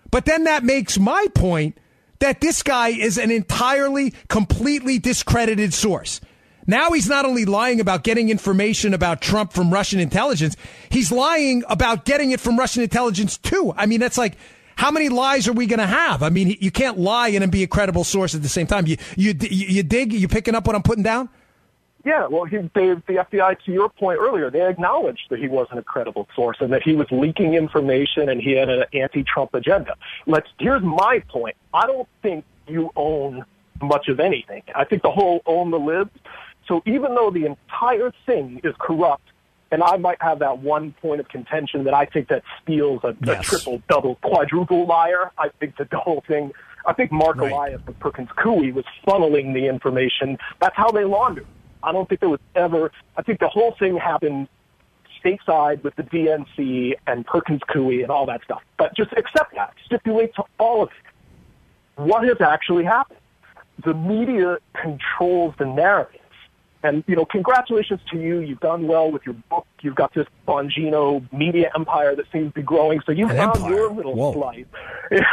But then that makes my point that this guy is an entirely, completely discredited source. Now he's not only lying about getting information about Trump from Russian intelligence, he's lying about getting it from Russian intelligence too. I mean, that's like, how many lies are we going to have? I mean, you can't lie and be a credible source at the same time. You dig? You picking up what I'm putting down? Yeah, well, the FBI, to your point earlier, they acknowledged that he wasn't a credible source and that he was leaking information and he had an anti-Trump agenda. Here's my point. I don't think you own much of anything. I think the whole own the libs. So even though the entire thing is corrupt, and I might have that one point of contention that I think that Steele's a triple, double, quadruple liar. I think that the whole thing, I think Mark Elias and Perkins Coie was funneling the information. That's how they laundered. I don't think there was ever, I think the whole thing happened stateside with the DNC and Perkins Coie and all that stuff. But just accept that. Stipulate to all of it. What has actually happened? The media controls the narrative. And, you know, congratulations to you. You've done well with your book. You've got this Bongino media empire that seems to be growing. So you found your little slice. Yeah,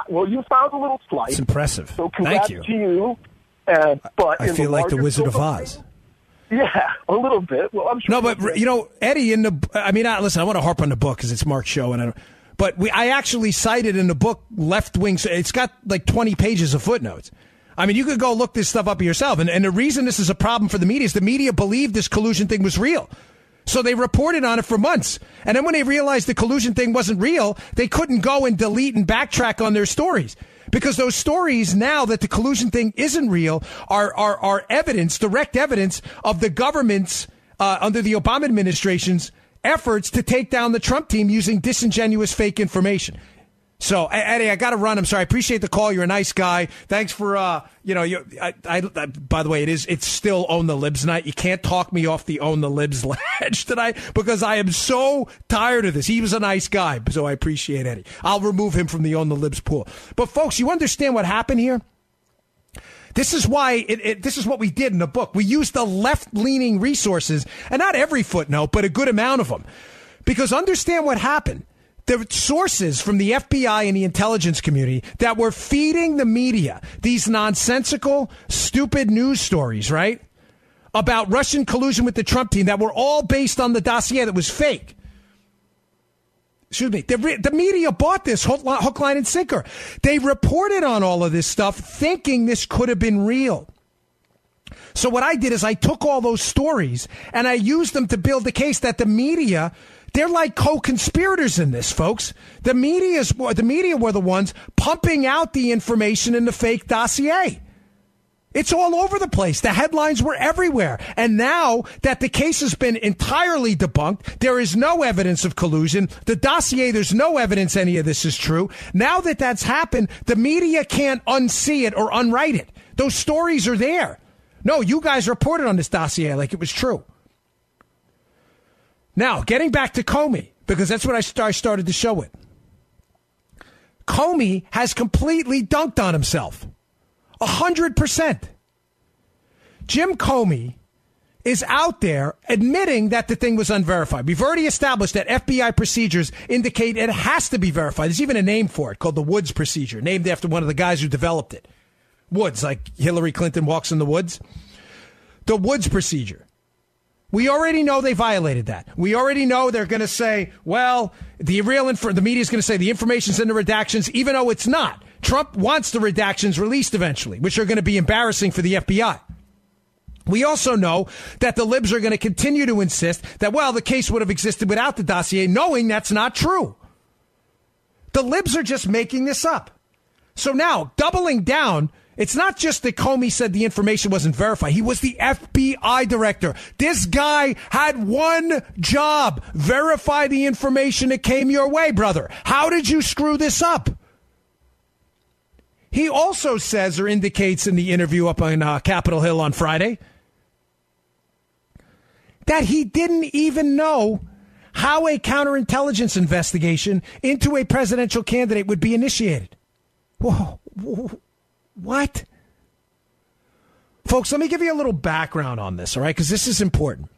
well, you found a little slice. It's impressive. So congrats to you. But I feel like the Wizard of Oz. Yeah, a little bit. Well, I'm sure. No, but, you know, Eddie, listen, I want to harp on the book because it's Mark's show. But I actually cited in the book left-wing. It's got like 20 pages of footnotes. I mean, you could go look this stuff up yourself. And the reason this is a problem for the media is the media believed this collusion thing was real. So they reported on it for months. And then when they realized the collusion thing wasn't real, they couldn't go and delete and backtrack on their stories. Because those stories now that the collusion thing isn't real are evidence, direct evidence of the government's, under the Obama administration's efforts to take down the Trump team using disingenuous fake information. So, Eddie, I got to run. I'm sorry. I appreciate the call. You're a nice guy. Thanks for, by the way, it's still Own the Libs night. You can't talk me off the Own the Libs ledge tonight because I am so tired of this. He was a nice guy, so I appreciate Eddie. I'll remove him from the Own the Libs pool. But, folks, you understand what happened here? This is why this is what we did in the book. We used the left-leaning resources, and not every footnote, but a good amount of them. Because understand what happened. The sources from the FBI and the intelligence community that were feeding the media these nonsensical, stupid news stories, right, about Russian collusion with the Trump team that were all based on the dossier that was fake. Excuse me. The media bought this hook, line, and sinker. They reported on all of this stuff thinking this could have been real. So what I did is I took all those stories and I used them to build the case that the media, they're like co-conspirators in this, folks. The media were the ones pumping out the information in the fake dossier. It's all over the place. The headlines were everywhere. And now that the case has been entirely debunked, there is no evidence of collusion. The dossier, there's no evidence any of this is true. Now that that's happened, the media can't unsee it or unwrite it. Those stories are there. No, you guys reported on this dossier like it was true. Now, getting back to Comey, because that's what I started the show with. Comey has completely dunked on himself. 100%. Jim Comey is out there admitting that the thing was unverified. We've already established that FBI procedures indicate it has to be verified. There's even a name for it called the Woods procedure, named after one of the guys who developed it. Woods, like Hillary Clinton walks in the woods. The Woods procedure. We already know they violated that. We already know they're going to say, well, the media is going to say the information's in the redactions, even though it's not. Trump wants the redactions released eventually, which are going to be embarrassing for the FBI. We also know that the libs are going to continue to insist that, well, the case would have existed without the dossier, knowing that's not true. The libs are just making this up. So now, doubling down, it's not just that Comey said the information wasn't verified. He was the FBI director. This guy had one job: verify the information that came your way, brother. How did you screw this up? He also says, or indicates in the interview up on Capitol Hill on Friday, that he didn't even know how a counterintelligence investigation into a presidential candidate would be initiated. Whoa, what? Folks, let me give you a little background on this, all right? Because this is important.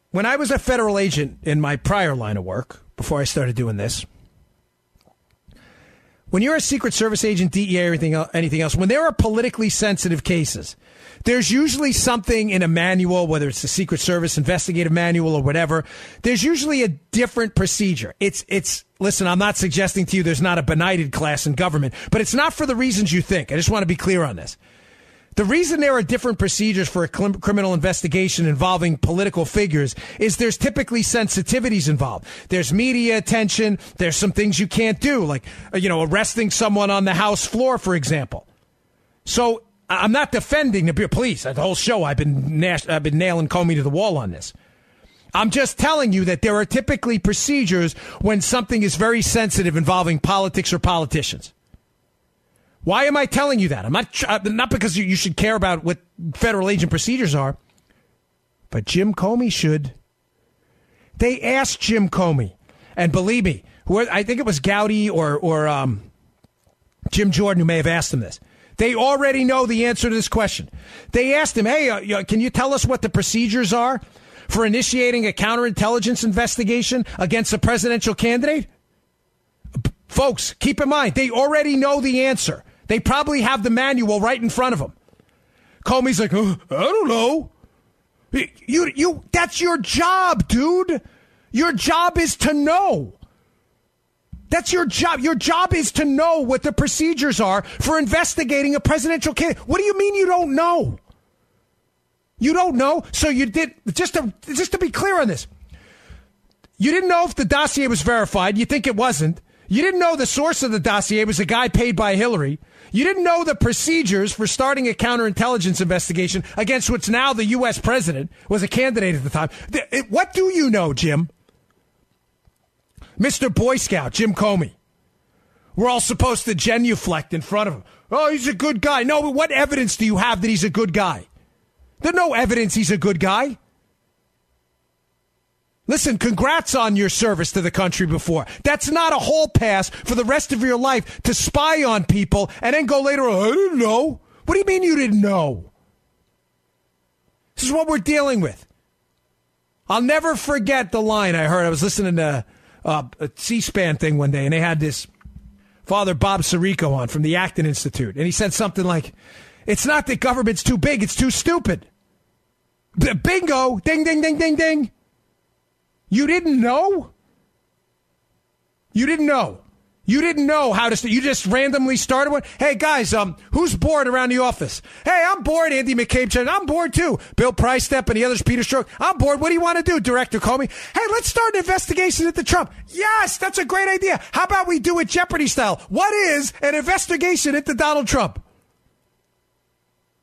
When I was a federal agent in my prior line of work, before I started doing this, when you're a Secret Service agent, DEA, or anything else, when there are politically sensitive cases, there's usually something in a manual, whether it's the Secret Service investigative manual or whatever. There's usually a different procedure. Listen, I'm not suggesting to you there's not a benighted class in government, but it's not for the reasons you think. I just want to be clear on this. The reason there are different procedures for a criminal investigation involving political figures is there's typically sensitivities involved. There's media attention. There's some things you can't do, like, arresting someone on the House floor, for example. So I'm not defending the police. The whole show, I've been nailing Comey to the wall on this. I'm just telling you that there are typically procedures when something is very sensitive involving politics or politicians. Why am I telling you that? I'm not because you should care about what federal agent procedures are, but Jim Comey should. They asked Jim Comey, and believe me, I think it was Gowdy or Jim Jordan who may have asked him this. They already know the answer to this question. They asked him, hey, can you tell us what the procedures are for initiating a counterintelligence investigation against a presidential candidate? Folks, keep in mind, they already know the answer. They probably have the manual right in front of them. Comey's like, I don't know. That's your job, dude. Your job is to know. That's your job. Your job is to know what the procedures are for investigating a presidential candidate. What do you mean you don't know? You don't know? So you did, just to be clear on this, you didn't know if the dossier was verified. You think it wasn't. You didn't know the source of the dossier was a guy paid by Hillary. You didn't know the procedures for starting a counterintelligence investigation against what's now the U.S. president, was a candidate at the time. What do you know, Jim? Mr. Boy Scout, Jim Comey. We're all supposed to genuflect in front of him. Oh, he's a good guy. No, but what evidence do you have that he's a good guy? There's no evidence he's a good guy. Listen, congrats on your service to the country before. That's not a hall pass for the rest of your life to spy on people and then go later, I didn't know. What do you mean you didn't know? This is what we're dealing with. I'll never forget the line I heard. I was listening to a C-SPAN thing one day, and they had this Father Bob Sirico on from the Acton Institute, and he said something like, it's not that government's too big, it's too stupid. Bingo! Ding, ding, ding, ding, ding. You didn't know? You didn't know. You didn't know how to. You just randomly started one. Hey guys, who's bored around the office? Hey, I'm bored. Andy McCabe said, I'm bored too. Bill Price-Step and the others, Peter Strzok. I'm bored. What do you want to do, Director Comey? Hey, let's start an investigation into Trump. Yes, that's a great idea. How about we do it Jeopardy style? What is an investigation into Donald Trump?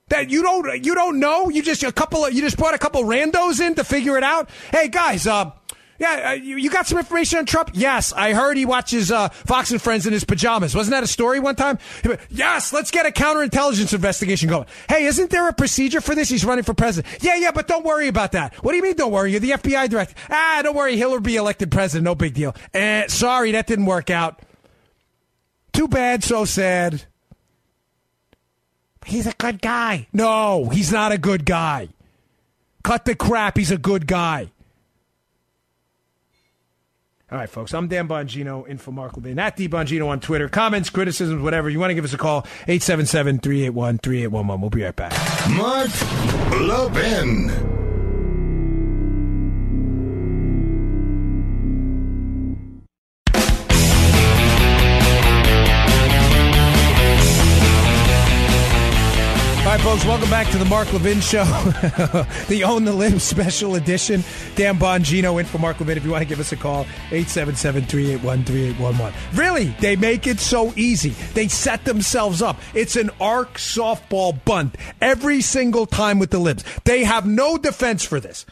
That you don't know? You just brought a couple randos in to figure it out. Hey guys, you got some information on Trump? Yes, I heard he watches Fox and Friends in his pajamas. Wasn't that a story one time? Yes, let's get a counterintelligence investigation going. Hey, isn't there a procedure for this? He's running for president. Yeah, but don't worry about that. What do you mean don't worry? You're the FBI director. Don't worry. He'll be elected president. No big deal. Sorry, that didn't work out. Too bad, so sad. He's a good guy. No, he's not a good guy. Cut the crap. He's a good guy. All right, folks, I'm Dan Bongino, in for Mark Levin, at DBongino on Twitter. Comments, criticisms, whatever. You want to give us a call, 877-381-3811. We'll be right back. Mark Levin. All right, folks, welcome back to the Mark Levin Show, the Own the Limb special edition. Dan Bongino in for Mark Levin. If you want to give us a call, 877-381-3811. Really, they make it so easy. They set themselves up. It's an arc softball bunt every single time with the libs. They have no defense for this.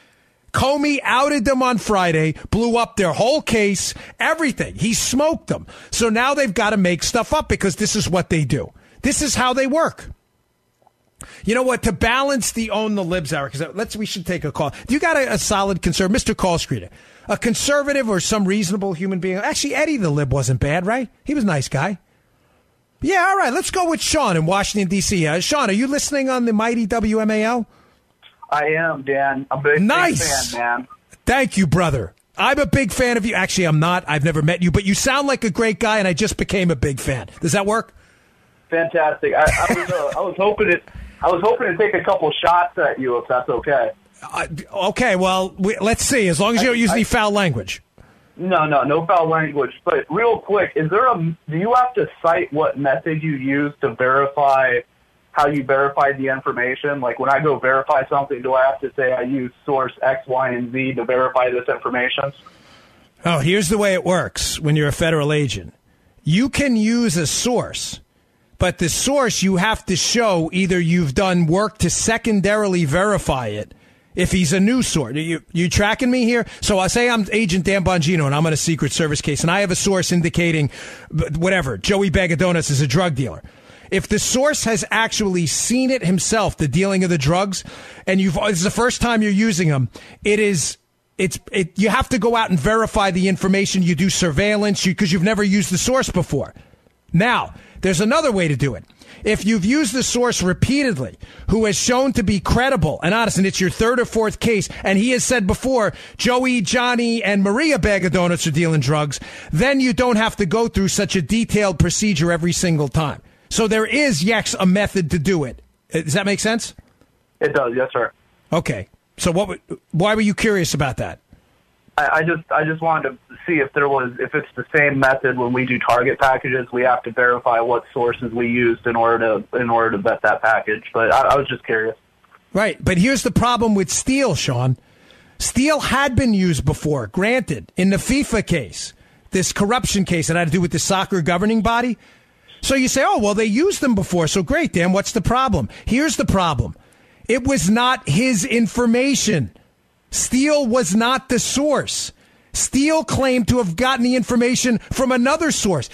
Comey outed them on Friday, blew up their whole case, everything. He smoked them. So now they've got to make stuff up because this is what they do. This is how they work. You know what? To balance the Own the Libs hour, because we should take a call. You got a solid conservative, Mr. Call Screener, a conservative or some reasonable human being. Actually, Eddie the Lib wasn't bad, right? He was a nice guy. Yeah, all right. Let's go with Sean in Washington, D.C. Sean, are you listening on the mighty WMAL? I am, Dan. I'm a big fan, man. Thank you, brother. I'm a big fan of you. Actually, I'm not. I've never met you, but you sound like a great guy, and I just became a big fan. Does that work? Fantastic. I was hoping to take a couple shots at you, if that's okay. Okay, well, let's see. As long as you don't use any foul language. No foul language. But real quick, do you have to cite what method you use to verify how you verified the information? Like when I go verify something, do I have to say I use source X, Y, and Z to verify this information? Oh, here's the way it works when you're a federal agent. You can use a source, but the source you have to show either you've done work to secondarily verify it if he's a new source. You tracking me here? So I say I'm Agent Dan Bongino and I'm on a Secret Service case and I have a source indicating whatever, Joey Bag of Donuts is a drug dealer. If the source has actually seen it himself, the dealing of the drugs, and it's the first time you're using them, you have to go out and verify the information. You do surveillance because you've never used the source before. Now, there's another way to do it. If you've used the source repeatedly, who has shown to be credible and honest, and it's your third or fourth case, and he has said before, Joey, Johnny, and Maria Bag of Donuts are dealing drugs, then you don't have to go through such a detailed procedure every single time. So there is, yes, a method to do it. Does that make sense? It does, yes, sir. Okay. So why were you curious about that? I just wanted to see if it's the same method when we do target packages. We have to verify what sources we used in order to vet that package. But I was just curious. Right, but here's the problem with Steele, Sean. Steele had been used before, granted, in the FIFA case, this corruption case that had to do with the soccer governing body. So you say, oh, well, they used them before. So great, Dan, what's the problem? Here's the problem. It was not his information. Steele was not the source. Steele claimed to have gotten the information from another source.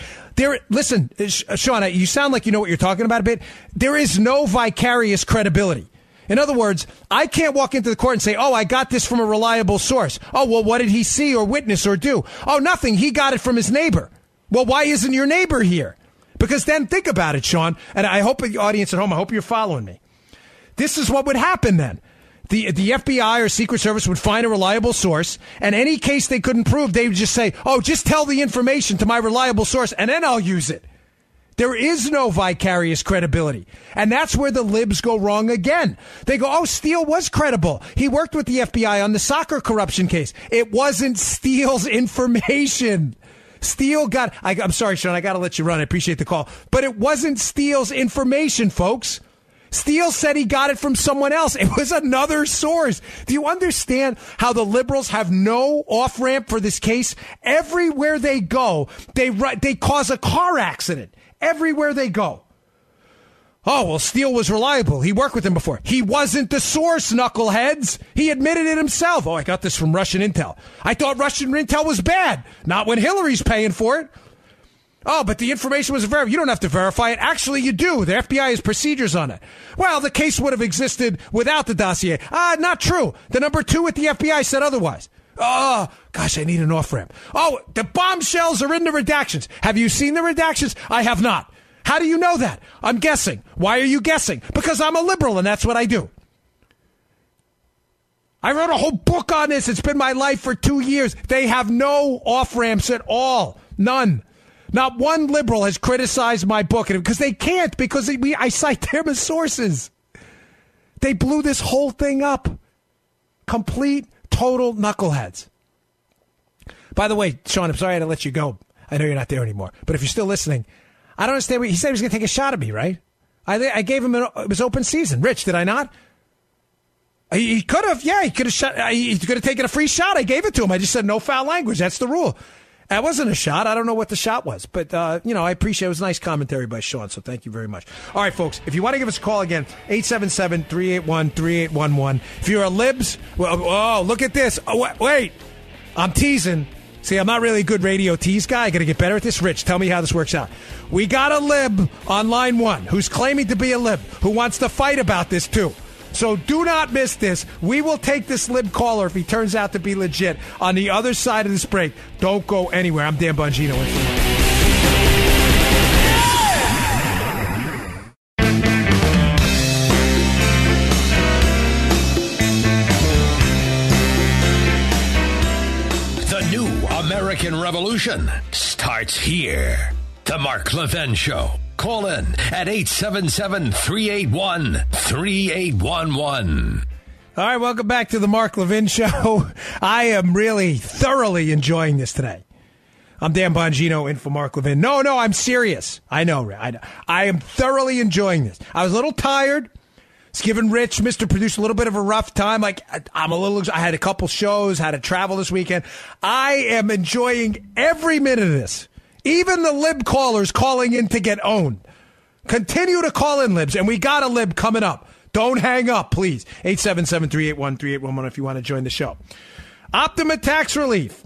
Listen, Sean, you sound like you know what you're talking about a bit. There is no vicarious credibility. In other words, I can't walk into the court and say, oh, I got this from a reliable source. Oh, well, what did he see or witness or do? Oh, nothing. He got it from his neighbor. Well, why isn't your neighbor here? Because then think about it, Sean, and I hope the audience at home, I hope you're following me. This is what would happen then. The FBI or Secret Service would find a reliable source, and any case they couldn't prove, they would just say, oh, just tell the information to my reliable source, and then I'll use it. There is no vicarious credibility. And that's where the libs go wrong again. They go, oh, Steele was credible. He worked with the FBI on the soccer corruption case. It wasn't Steele's information. Steele got, I'm sorry, Sean, I got to let you run. I appreciate the call. But it wasn't Steele's information, folks. Steele said he got it from someone else. It was another source. Do you understand how the liberals have no off-ramp for this case? Everywhere they go, they cause a car accident. Everywhere they go. Oh, well, Steele was reliable. He worked with him before. He wasn't the source, knuckleheads. He admitted it himself. Oh, I got this from Russian intel. I thought Russian intel was bad. Not when Hillary's paying for it. Oh, but the information was verified. You don't have to verify it. Actually, you do. The FBI has procedures on it. Well, the case would have existed without the dossier. Not true. The number 2 at the FBI said otherwise. Oh, gosh, I need an off-ramp. Oh, the bombshells are in the redactions. Have you seen the redactions? I have not. How do you know that? I'm guessing. Why are you guessing? Because I'm a liberal, and that's what I do. I wrote a whole book on this. It's been my life for 2 years. They have no off-ramps at all. None. Not one liberal has criticized my book because they can't, because I cite them as sources. They blew this whole thing up. Complete, total knuckleheads. By the way, Sean, I'm sorry I had to let you go. I know you're not there anymore. But if you're still listening, I don't understand. He said he was going to take a shot at me, right? I gave him it was open season. Rich, did I not? He could have. Yeah, he could have shot. He could have taken a free shot. I gave it to him. I just said no foul language. That's the rule. That wasn't a shot. I don't know what the shot was. But, I appreciate it. It was a nice commentary by Sean, so thank you very much. All right, folks, if you want to give us a call again, 877-381-3811. If you're a libs, well, look at this. Oh, wait, I'm teasing. See, I'm not really a good radio tease guy. I got to get better at this. Rich, tell me how this works out. We got a lib on line 1 who's claiming to be a lib, who wants to fight about this, too. So do not miss this. We will take this lib caller if he turns out to be legit on the other side of this break. Don't go anywhere. I'm Dan Bongino. The new American Revolution starts here. The Mark Levin Show. Call in at 877-381-3811. All right, welcome back to the Mark Levin Show. I am really thoroughly enjoying this today. I'm Dan Bongino in for Mark Levin. No, I'm serious. I know. I am thoroughly enjoying this. I was a little tired. It's giving Rich, Mr. Producer, a little bit of a rough time. I had a couple shows, had to travel this weekend. I am enjoying every minute of this. Even the lib callers calling in to get owned. Continue to call in, libs, and we got a lib coming up. Don't hang up, please. 877-381-3811 if you want to join the show. Optima Tax Relief.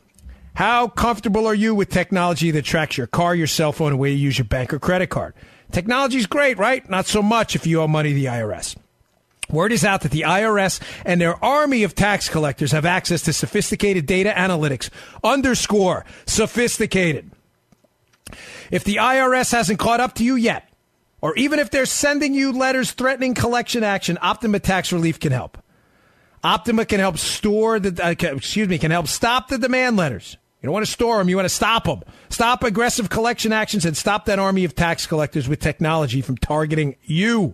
How comfortable are you with technology that tracks your car, your cell phone, and where you use your bank or credit card? Technology's great, right? Not so much if you owe money to the IRS. Word is out that the IRS and their army of tax collectors have access to sophisticated data analytics. _ sophisticated. If the IRS hasn't caught up to you yet, or even if they're sending you letters threatening collection action, Optima Tax Relief can help. Optima can help can help stop the demand letters. You don't want to store them, you want to stop them. Stop aggressive collection actions and stop that army of tax collectors with technology from targeting you.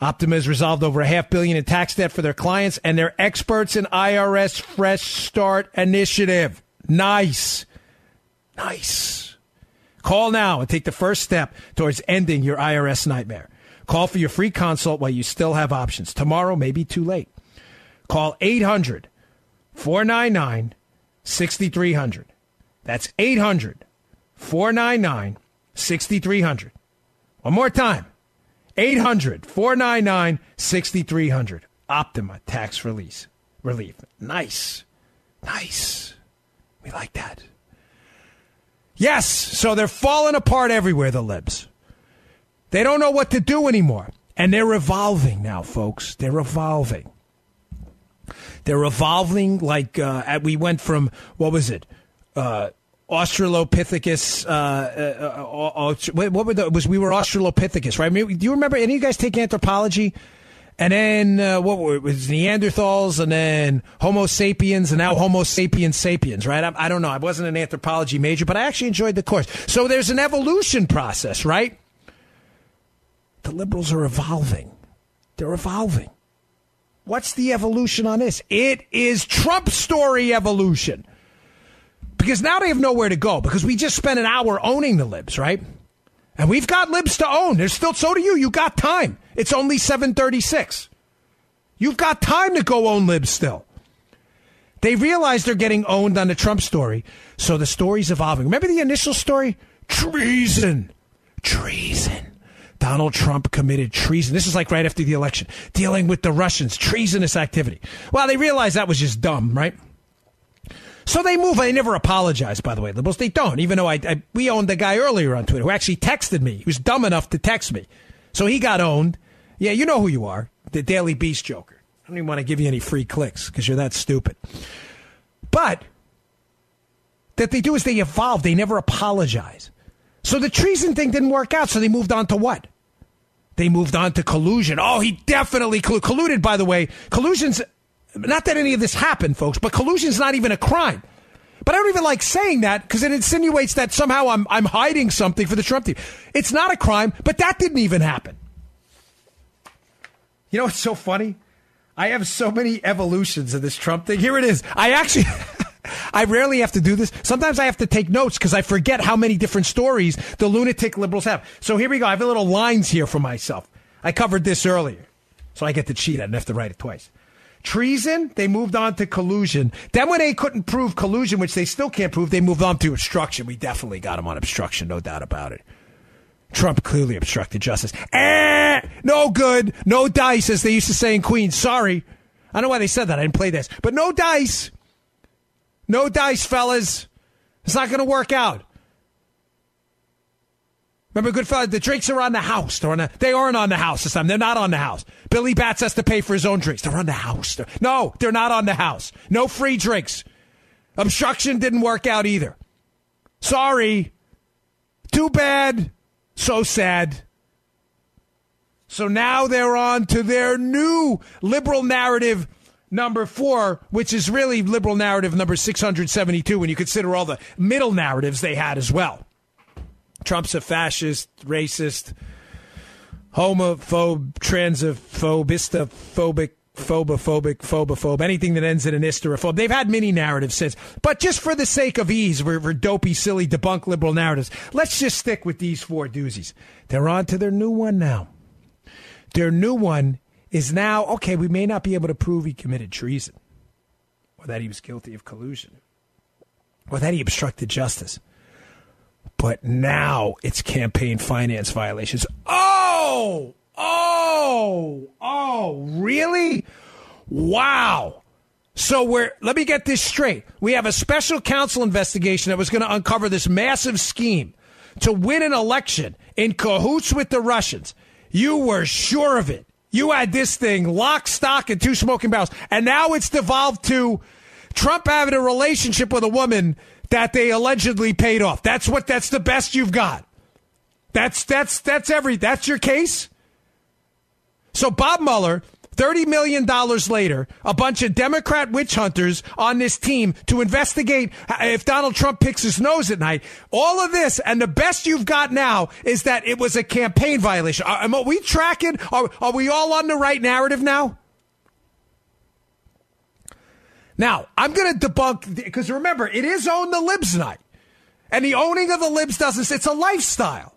Optima has resolved over $500 billion in tax debt for their clients, and they're experts in IRS Fresh Start Initiative. Nice. Call now and take the first step towards ending your IRS nightmare. Call for your free consult while you still have options. Tomorrow may be too late. Call 800-499-6300. That's 800-499-6300. One more time. 800-499-6300. Optima Tax Relief. Nice. We like that. Yes, so they're falling apart everywhere, the libs. They don't know what to do anymore. And they're evolving now, folks. They're evolving. Like we went from, what was it? Australopithecus. We were Australopithecus, right? I mean, do you remember any of you guys take anthropology? And then it was Neanderthals, and then Homo sapiens, and now Homo sapiens sapiens, right? I don't know. I wasn't an anthropology major, but I actually enjoyed the course. So there's an evolution process, right? The liberals are evolving. They're evolving. What's the evolution on this? It is Trump story evolution. Because now they have nowhere to go, because we just spent an hour owning the libs, right? And we've got libs to own. There's still, so do you. You got time. It's only 7:36. You've got time to go own libs still. They realize they're getting owned on the Trump story, so the story's evolving. Remember the initial story? Treason. Donald Trump committed treason. This is like right after the election. Dealing with the Russians. Treasonous activity. Well, they realized that was just dumb, right? So they move. They never apologize, by the way, liberals. They don't, even though we owned the guy earlier on Twitter who actually texted me. He was dumb enough to text me. So he got owned. Yeah, you know who you are, the Daily Beast Joker. I don't even want to give you any free clicks because you're that stupid. But that they do is they evolve. They never apologize. So the treason thing didn't work out, so they moved on to what? They moved on to collusion. Oh, he definitely colluded, by the way. Collusion's... Not that any of this happened, folks, but collusion's not even a crime. But I don't even like saying that because it insinuates that somehow I'm hiding something for the Trump team. It's not a crime, but that didn't even happen. You know what's so funny? I have so many evolutions of this Trump thing. Here it is. I rarely have to do this. Sometimes I have to take notes because I forget how many different stories the lunatic liberals have. So here we go. I have little lines here for myself. I covered this earlier, so I get to cheat. I didn't have to write it twice. Treason, they moved on to collusion. Then when they couldn't prove collusion, which they still can't prove, they moved on to obstruction. We definitely got him on obstruction, no doubt about it. Trump clearly obstructed justice. No good. No dice, as they used to say in Queens. Sorry. I don't know why they said that. I didn't play this. But no dice. No dice, fellas. It's not going to work out. Remember, Goodfellas, the drinks are on the house. They aren't on the house this time. They're not on the house. Billy Batts has to pay for his own drinks. They're on the house. They're not on the house. No free drinks. Obstruction didn't work out either. Sorry. Too bad. So sad. So now they're on to their new liberal narrative number 4, which is really liberal narrative number 672 when you consider all the middle narratives they had as well. Trump's a fascist, racist, homophobe, transphobe, phobophobic, anything that ends in an ist or a phobe. They've had many narratives since. But just for the sake of ease, we're dopey, silly, debunk liberal narratives. Let's just stick with these 4 doozies. They're on to their new one now. Their new one is now, okay, we may not be able to prove he committed treason or that he was guilty of collusion or that he obstructed justice. But now it's campaign finance violations. Oh, really? Wow. So let me get this straight. We have a special counsel investigation that was going to uncover this massive scheme to win an election in cahoots with the Russians. You were sure of it. You had this thing lock, stock, and 2 smoking barrels. And now it's devolved to Trump having a relationship with a woman that they allegedly paid off. That's the best you've got. That's your case. So Bob Mueller, $30 million later, a bunch of Democrat witch hunters on this team to investigate if Donald Trump picks his nose at night. All of this, and the best you've got now is that it was a campaign violation. Are we tracking? Are we all on the right narrative now? Now, I'm going to debunk, because remember, it is Own the Libs night. And the owning of the libs it's a lifestyle.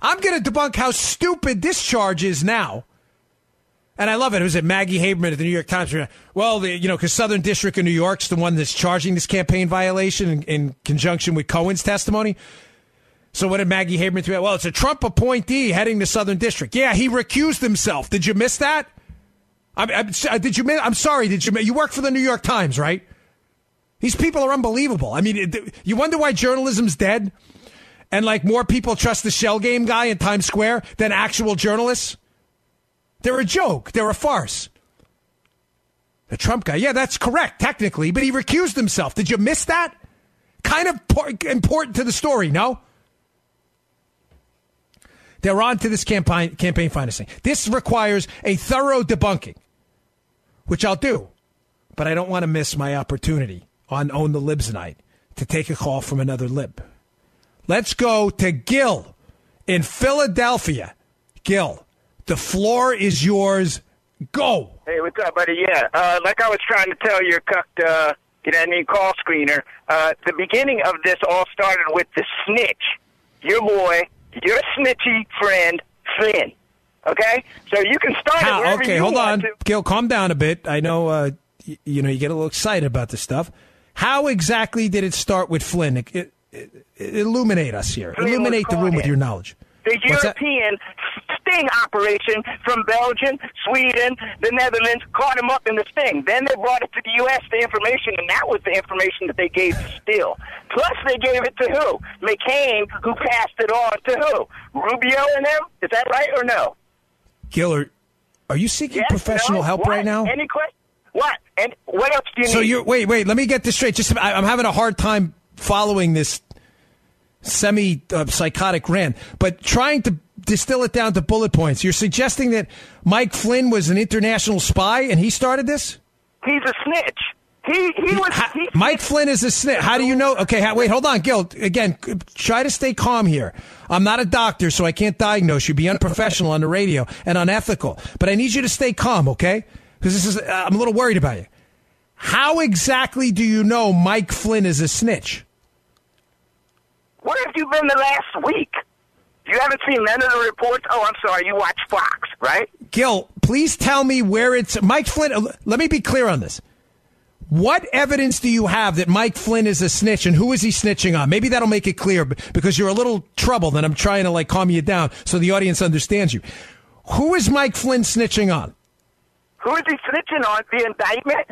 I'm going to debunk how stupid this charge is now. And I love it. It was at Maggie Haberman at the New York Times. Well, because Southern District of New York's the one that's charging this campaign violation in conjunction with Cohen's testimony. So what did Maggie Haberman do? Well, it's a Trump appointee heading the Southern District. Yeah, he recused himself. Did you miss that? I'm sorry. You work for the New York Times, right? These people are unbelievable. I mean, you wonder why journalism's dead, and more people trust the shell game guy in Times Square than actual journalists. They're a joke. They're a farce. The Trump guy, yeah, that's correct technically, but he recused himself. Did you miss that? Kind of important to the story, no? They're on to this campaign financing. This requires a thorough debunking, which I'll do, but I don't want to miss my opportunity on Own the Libs night to take a call from another lib. Let's go to Gil in Philadelphia. Gil, the floor is yours. Go. Hey, what's up, buddy? Yeah, like I was trying to tell your cucked call screener. The beginning of this all started with the snitch, your boy, your snitchy friend, Flynn. Okay? So you can start it wherever you hold want on. to. Gil, calm down a bit. I know, you get a little excited about this stuff. How exactly did it start with Flynn? Illuminate us here. Flynn illuminate the room with your knowledge. The European sting operation from Belgium, Sweden, the Netherlands caught him up in the sting. Then they brought it to the U.S., the information, and that was the information that they gave to Steele. Plus, they gave it to who? McCain, who passed it on to who? Rubio and them? Is that right or no? Gil, are you seeking professional help what? right now? Any question? What? And what else do you need? So wait, let me get this straight. I'm having a hard time following this semi-psychotic rant, but trying to distill it down to bullet points. You're suggesting that Mike Flynn was an international spy and he started this? He's a snitch. Mike Flynn is a snitch. How do you know? Okay, wait, hold on, Gil. Again, try to stay calm here. I'm not a doctor, so I can't diagnose you. Be unprofessional on the radio and unethical. But I need you to stay calm, okay? Because I'm a little worried about you. How exactly do you know Mike Flynn is a snitch? Where have you been the last week? You haven't seen none of the reports? Oh, I'm sorry, you watch Fox, right? Gil, please tell me where it's... Mike Flynn, let me be clear on this. What evidence do you have that Mike Flynn is a snitch, and who is he snitching on? Maybe that'll make it clear, because you're a little troubled, and I'm trying to calm you down so the audience understands you. Who is Mike Flynn snitching on? Who is he snitching on? The indictment?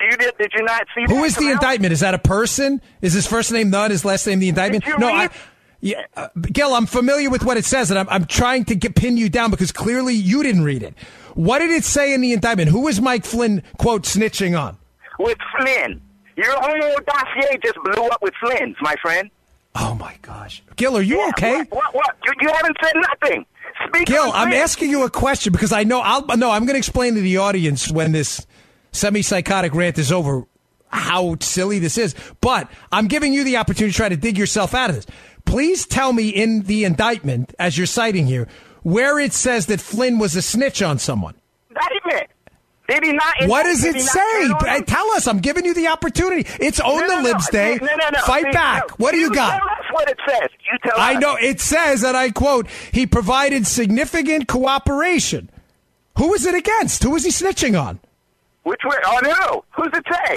Did you not see that? Who is the indictment? Is that a person? Is his first name Nunn? His last name the indictment? Gil, I'm familiar with what it says, and I'm trying to pin you down because clearly you didn't read it. What did it say in the indictment? Who is Mike Flynn, quote, snitching on? With Flynn. Your whole dossier just blew up with Flynn's, my friend. Oh, my gosh. Gil, are you okay? What? You haven't said nothing. Gil, I'm asking you a question because I know I'm going to explain to the audience when this semi-psychotic rant is over how silly this is, but I'm giving you the opportunity to try to dig yourself out of this. Please tell me in the indictment, as you're citing here, where it says that Flynn was a snitch on someone. Indictment. Did he not? What does it say? Tell us. I'm giving you the opportunity. It's Own the Libs Day. Fight back. What do you got? Tell us what it says. You tell us. I know. It says, and I quote, he provided significant cooperation. Who is it against? Who is he snitching on? Which way? Oh, no. Who's it say?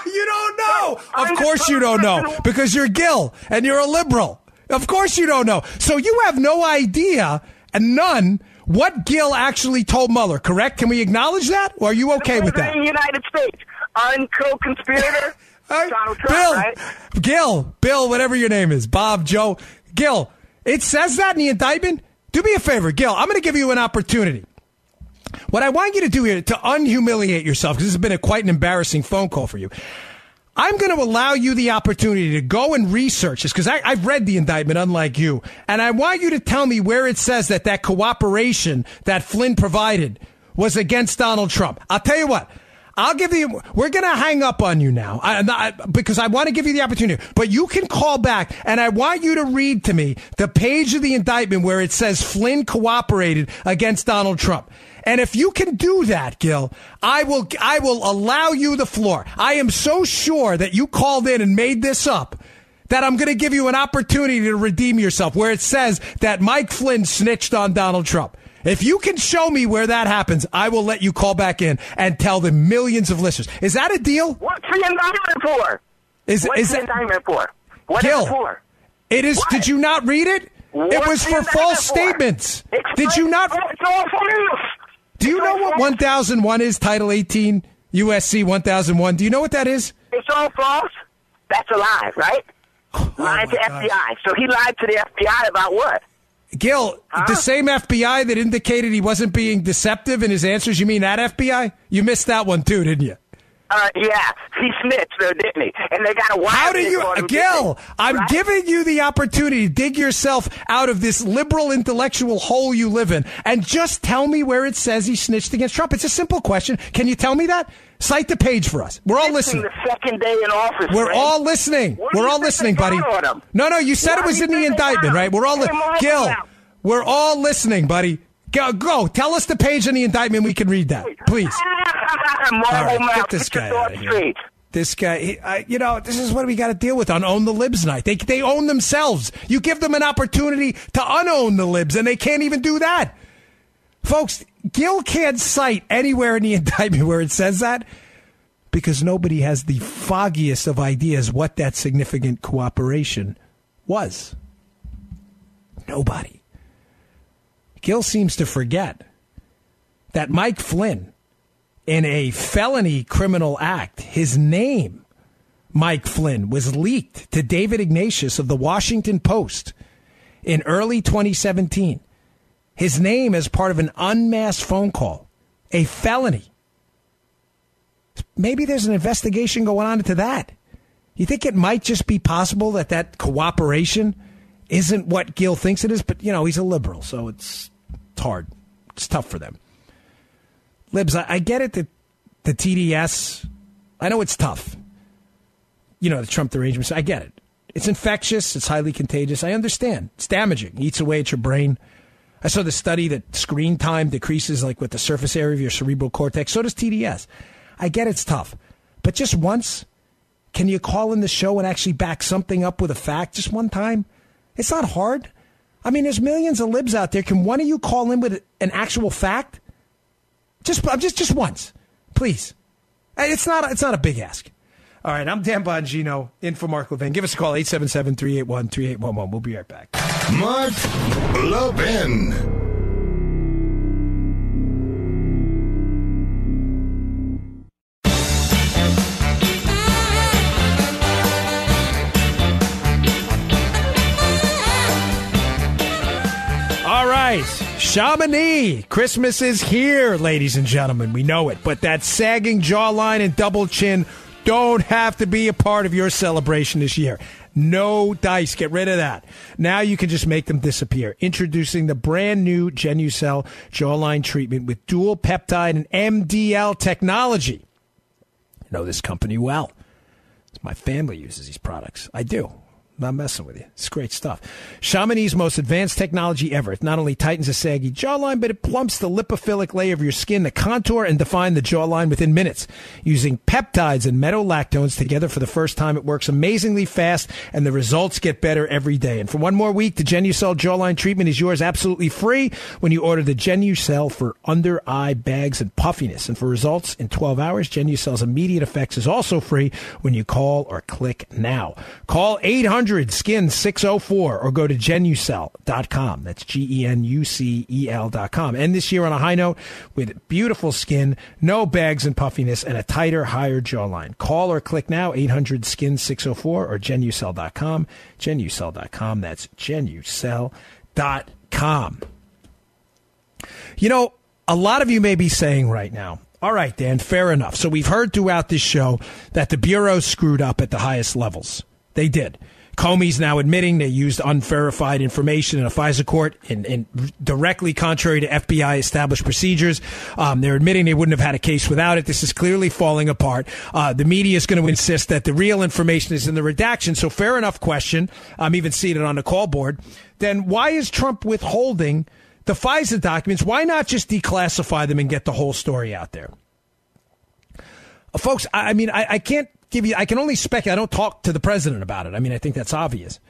You don't know. Of course you don't know, because you're Gil, and you're a liberal. Of course you don't know. So you have no idea, and none, what Gil actually told Mueller, correct? Can we acknowledge that? Or are you okay with that? In the United States. Co-conspirator. Donald Trump, right? Bill, whatever your name is, Bob, Joe. Gil, it says that in the indictment? Do me a favor, Gil. I'm going to give you an opportunity. What I want you to do here to unhumiliate yourself, because this has been quite an embarrassing phone call for you, I'm going to allow you the opportunity to go and research this, because I've read the indictment, unlike you, and I want you to tell me where it says that cooperation that Flynn provided was against Donald Trump. I'll tell you what. We're going to hang up on you now because I want to give you the opportunity, but you can call back and I want you to read to me the page of the indictment where it says Flynn cooperated against Donald Trump. And if you can do that, Gil, I will allow you the floor. I am so sure that you called in and made this up that I'm going to give you an opportunity to redeem yourself where it says that Mike Flynn snitched on Donald Trump. If you can show me where that happens, I will let you call back in and tell the millions of listeners. Is that a deal? What's the indictment for? What's the indictment for? What Gil, is it for? It is. What? Did you not read it? It was for false statements. Did you not? It's all false. Do you know what 1001 is? Title 18 USC 1001. Do you know what that is? It's all false. That's a lie, right? Lying to FBI. So he lied to the FBI about what? Gil, the same FBI that indicated he wasn't being deceptive in his answers, you mean that FBI? You missed that one too, didn't you? Yeah, he snitched though, didn't he? And they got a wire. How do you, Gil? I'm giving you the opportunity to dig yourself out of this liberal intellectual hole you live in, and just tell me where it says he snitched against Trump. It's a simple question. Can you tell me that? Cite the page for us. We're all listening. The second day in office. We're all listening. We're all listening, buddy. No, you said it was in the indictment, right? We're all Gil. We're all listening, buddy. Go. Tell us the page in the indictment. We can read that, please. All right, get this guy out of here. This guy, this is what we got to deal with on Own the Libs night. They own themselves. You give them an opportunity to unown the libs, and they can't even do that. Folks, Gil can't cite anywhere in the indictment where it says that because nobody has the foggiest of ideas what that significant cooperation was. Nobody. Gil seems to forget that Mike Flynn, in a felony criminal act, his name, Mike Flynn, was leaked to David Ignatius of the Washington Post in early 2017. His name as part of an unmasked phone call, a felony. Maybe there's an investigation going on into that. You think it might just be possible that cooperation isn't what Gil thinks it is? But, he's a liberal, so it's hard. It's tough for them. Libs, I get it that the TDS, I know it's tough. The Trump arrangements, I get it. It's infectious. It's highly contagious. I understand. It's damaging. It eats away at your brain. I saw the study that screen time decreases with the surface area of your cerebral cortex. So does TDS. I get it's tough. But just once, can you call in the show and actually back something up with a fact just one time? It's not hard. I mean, there's millions of libs out there. Can one of you call in with an actual fact? Just once, please. It's not a big ask. All right, I'm Dan Bongino, in for Mark Levin. Give us a call, 877-381-3811. We'll be right back. Mark Levin. All right, Chamonix. Christmas is here, ladies and gentlemen. We know it. But that sagging jawline and double chin don't have to be a part of your celebration this year. No dice. Get rid of that. Now you can just make them disappear. Introducing the brand new Genucell jawline treatment with dual peptide and MDL technology. I know this company well. My family uses these products. I do. I'm not messing with you. It's great stuff. Chamonix's most advanced technology ever. It not only tightens a saggy jawline, but it plumps the lipophilic layer of your skin to contour and define the jawline within minutes. Using peptides and metolactones together for the first time, it works amazingly fast, and the results get better every day. And for one more week, the Genucell jawline treatment is yours absolutely free when you order the Genucell for under-eye bags and puffiness. And for results in 12 hours, Genucell's immediate effects is also free when you call or click now. Call 800-SKIN-604 or go to Genucell.com. That's GENUCEL.com. End this year on a high note with beautiful skin, no bags and puffiness, and a tighter, higher jawline. Call or click now, 800-SKIN-604 or Genucell.com. Genucell.com. That's Genucell.com. A lot of you may be saying right now, all right, Dan, fair enough. So we've heard throughout this show that the Bureau screwed up at the highest levels. They did. Comey's now admitting they used unverified information in a FISA court in directly contrary to FBI established procedures. They're admitting they wouldn't have had a case without it. This is clearly falling apart. The media is going to insist that the real information is in the redaction. So fair enough question. I'm even seeing it on the call board. Then why is Trump withholding the FISA documents? Why not just declassify them and get the whole story out there? Folks, I can't give you, I can only speculate. I don't talk to the president about it. I think that's obvious.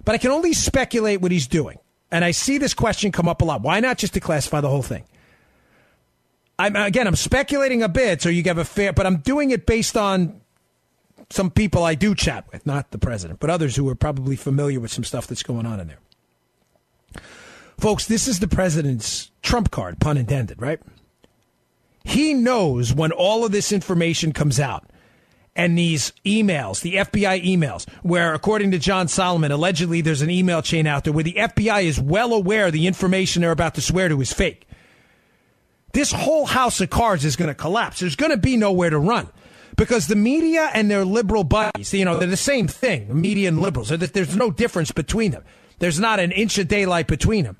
But I can only speculate what he's doing. And I see this question come up a lot. Why not just declassify the whole thing? I'm speculating a bit so you have a fair, but I'm doing it based on some people I do chat with, not the president, but others who are probably familiar with some stuff that's going on in there. Folks, this is the president's trump card, pun intended, right? He knows when all of this information comes out. And these emails, the FBI emails, where, according to John Solomon, allegedly there's an email chain out there where the FBI is well aware the information they're about to swear to is fake. This whole house of cards is going to collapse. There's going to be nowhere to run. Because the media and their liberal buddies, they're the same thing, the media and liberals. There's no difference between them. There's not an inch of daylight between them.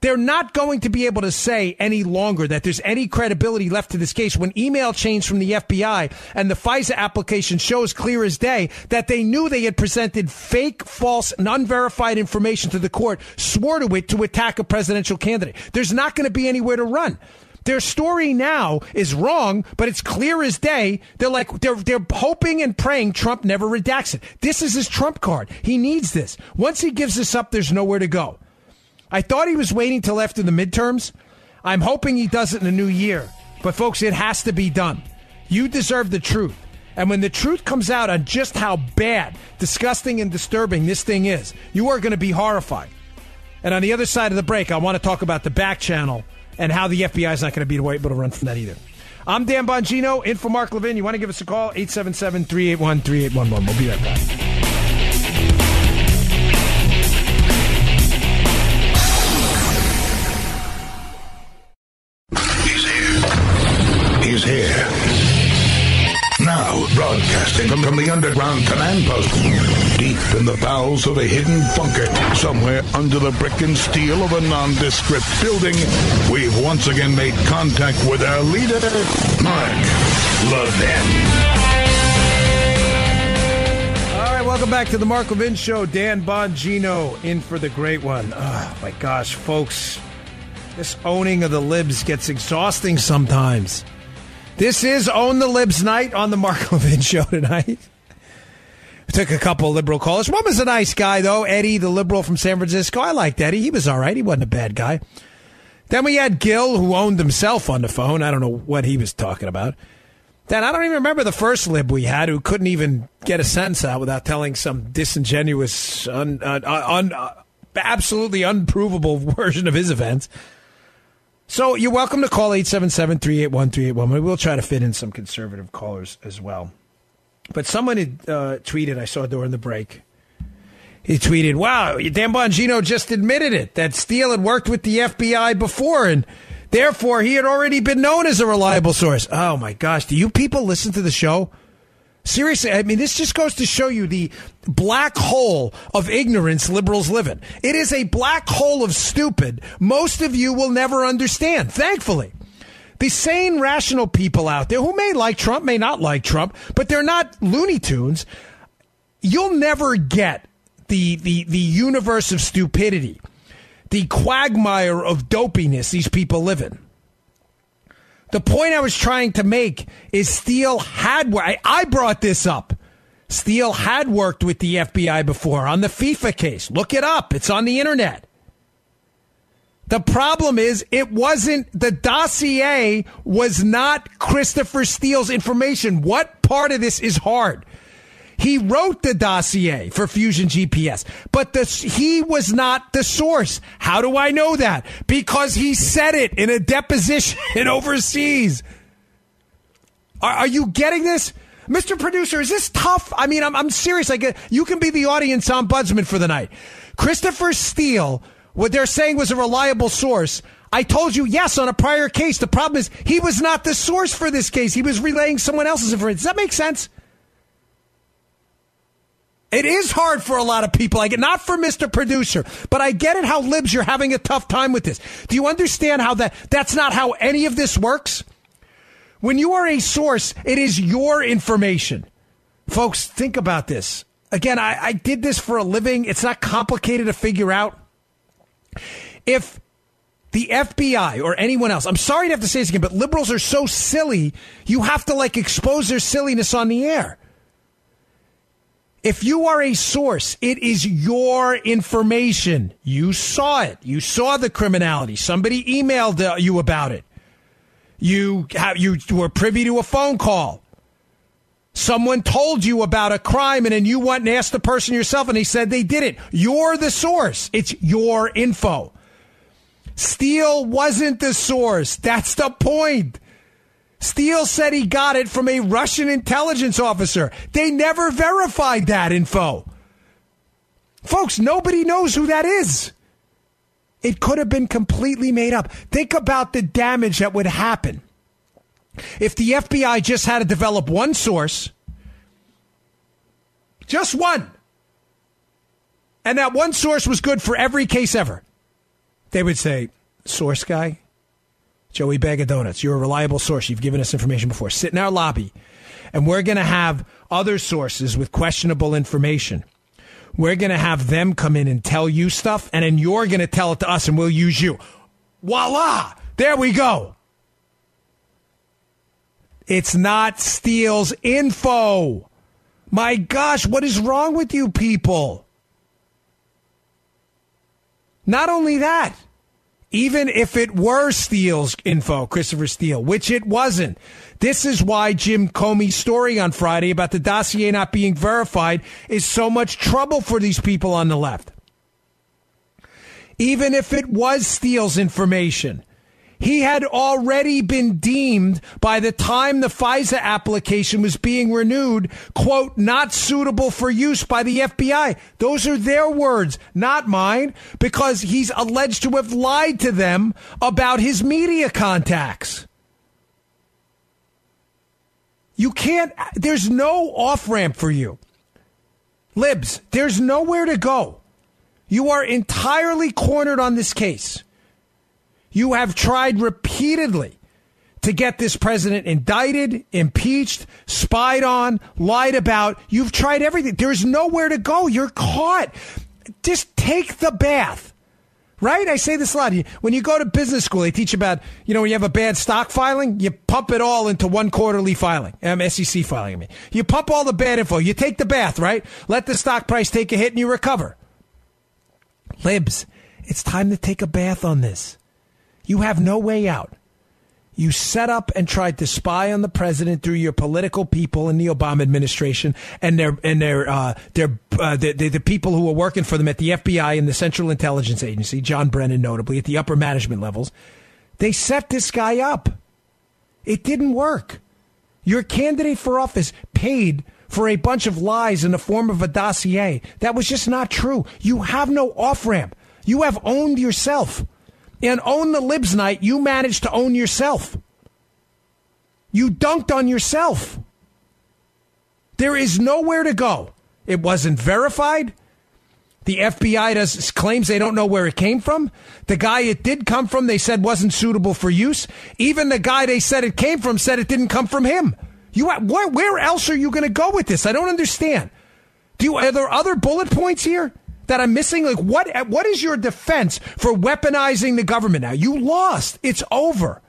They're not going to be able to say any longer that there's any credibility left to this case when email chains from the FBI and the FISA application shows clear as day that they knew they had presented fake, false, and unverified information to the court, swore to it to attack a presidential candidate. There's not going to be anywhere to run. Their story now is wrong, but it's clear as day. They're hoping and praying Trump never redacts it. This is his Trump card. He needs this. Once he gives this up, there's nowhere to go. I thought he was waiting till after the midterms. I'm hoping he does it in the new year. But folks, it has to be done. You deserve the truth. And when the truth comes out on just how bad, disgusting, and disturbing this thing is, you are going to be horrified. And on the other side of the break, I want to talk about the back channel and how the FBI is not going to be able to run from that either. I'm Dan Bongino, in for Mark Levin. You want to give us a call? 877-381-3811. We'll be right back. He's here. Now, broadcasting from the underground command post, deep in the bowels of a hidden bunker, somewhere under the brick and steel of a nondescript building, we've once again made contact with our leader, Mark Levin. All right, welcome back to the Mark Levin Show. Dan Bongino in for the great one. Oh, my gosh, folks. This owning of the libs gets exhausting sometimes. This is Own the Libs night on the Mark Levin Show tonight. We took a couple of liberal callers. One was a nice guy, though. Eddie, the liberal from San Francisco. I liked Eddie. He was all right. He wasn't a bad guy. Then we had Gil, who owned himself on the phone. I don't know what he was talking about. Then I don't even remember the first lib we had, who couldn't even get a sentence out without telling some disingenuous, absolutely unprovable version of his events. So you're welcome to call 877-381-3811. We'll try to fit in some conservative callers as well. But someone had tweeted, I saw during the break, he tweeted, wow, Dan Bongino just admitted it, that Steele had worked with the FBI before, and therefore he had already been known as a reliable source. Oh, my gosh. Do you people listen to the show? Seriously, I mean, this just goes to show you the black hole of ignorance liberals live in. It is a black hole of stupid most of you will never understand, thankfully. The sane, rational people out there who may like Trump, may not like Trump, but they're not Looney Tunes. You'll never get the universe of stupidity, the quagmire of dopiness these people live in. The point I was trying to make is Steele had, I brought this up. Steele had worked with the FBI before on the FIFA case. Look it up. It's on the internet. The problem is the dossier was not Christopher Steele's information. What part of this is hard? He wrote the dossier for Fusion GPS, but he was not the source. How do I know that? Because he said it in a deposition overseas. Are you getting this? Mr. Producer, is this tough? I mean, I'm serious. You can be the audience ombudsman for the night. Christopher Steele, what they're saying was a reliable source. I told you, yes, on a prior case. The problem is he was not the source for this case. He was relaying someone else's information. Does that make sense? It is hard for a lot of people. Not for Mr. Producer, but I get it how libs you're having a tough time with this. Do you understand how that's not how any of this works? When you are a source, it is your information. Folks, think about this. Again, I did this for a living. It's not complicated to figure out. If the FBI or anyone else, I'm sorry to have to say this again, but liberals are so silly, you have to expose their silliness on the air. If you are a source, it is your information. You saw it. You saw the criminality. Somebody emailed you about it. You were privy to a phone call. Someone told you about a crime, and then you went and asked the person yourself, and they said they did it. You're the source. It's your info. Steele wasn't the source. That's the point. Steele said he got it from a Russian intelligence officer. They never verified that info. Folks, nobody knows who that is. It could have been completely made up. Think about the damage that would happen if the FBI just had to develop one source, just one, and that one source was good for every case ever. They would say, source guy, Joey Bag of Donuts, you're a reliable source. You've given us information before. Sit in our lobby, and we're going to have other sources with questionable information. We're going to have them come in and tell you stuff, and then you're going to tell it to us, and we'll use you. Voila! There we go. It's not Steele's info. My gosh, what is wrong with you people? Not only that, even if it were Steele's info, Christopher Steele, which it wasn't. This is why Jim Comey's story on Friday about the dossier not being verified is so much trouble for these people on the left. Even if it was Steele's information, he had already been deemed by the time the FISA application was being renewed, quote, not suitable for use by the FBI. Those are their words, not mine, because he's alleged to have lied to them about his media contacts. You can't, there's no off-ramp for you. Libs, there's nowhere to go. You are entirely cornered on this case. You have tried repeatedly to get this president indicted, impeached, spied on, lied about. You've tried everything. There's nowhere to go. You're caught. Just take the bath. Right? I say this a lot. When you go to business school, they teach about, when you have a bad stock filing, you pump it all into one quarterly filing. SEC filing, I mean. You pump all the bad info. You take the bath, right? Let the stock price take a hit and you recover. Libs, it's time to take a bath on this. You have no way out. You set up and tried to spy on the president through your political people in the Obama administration and the people who were working for them at the FBI and the Central Intelligence Agency, John Brennan notably, at the upper management levels. They set this guy up. It didn't work. Your candidate for office paid for a bunch of lies in the form of a dossier. That was just not true. You have no off-ramp. You have owned yourself. And own the libs night, you managed to own yourself. You dunked on yourself. There is nowhere to go. It wasn't verified. The FBI claims they don't know where it came from. The guy it did come from, they said wasn't suitable for use. Even the guy they said it came from said it didn't come from him. Where else are you going to go with this? I don't understand. Are there other bullet points here that I'm missing? Like, what is your defense for weaponizing the government now? You lost. It's over.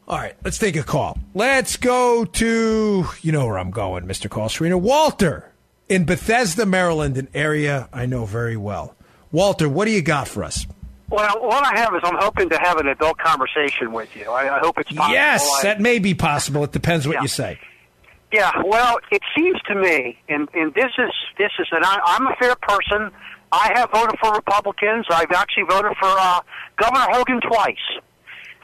All right, let's take a call. Let's go to, you know where I'm going, Mr. Call Screener. Walter in Bethesda, Maryland, an area I know very well. Walter, what do you got for us? Well, what I have is I'm hoping to have an adult conversation with you. I hope it's possible. Yes, that may be possible. It depends what you say. Yeah, well, it seems to me, and this is, and I'm a fair person. I have voted for Republicans. I've actually voted for Governor Hogan twice.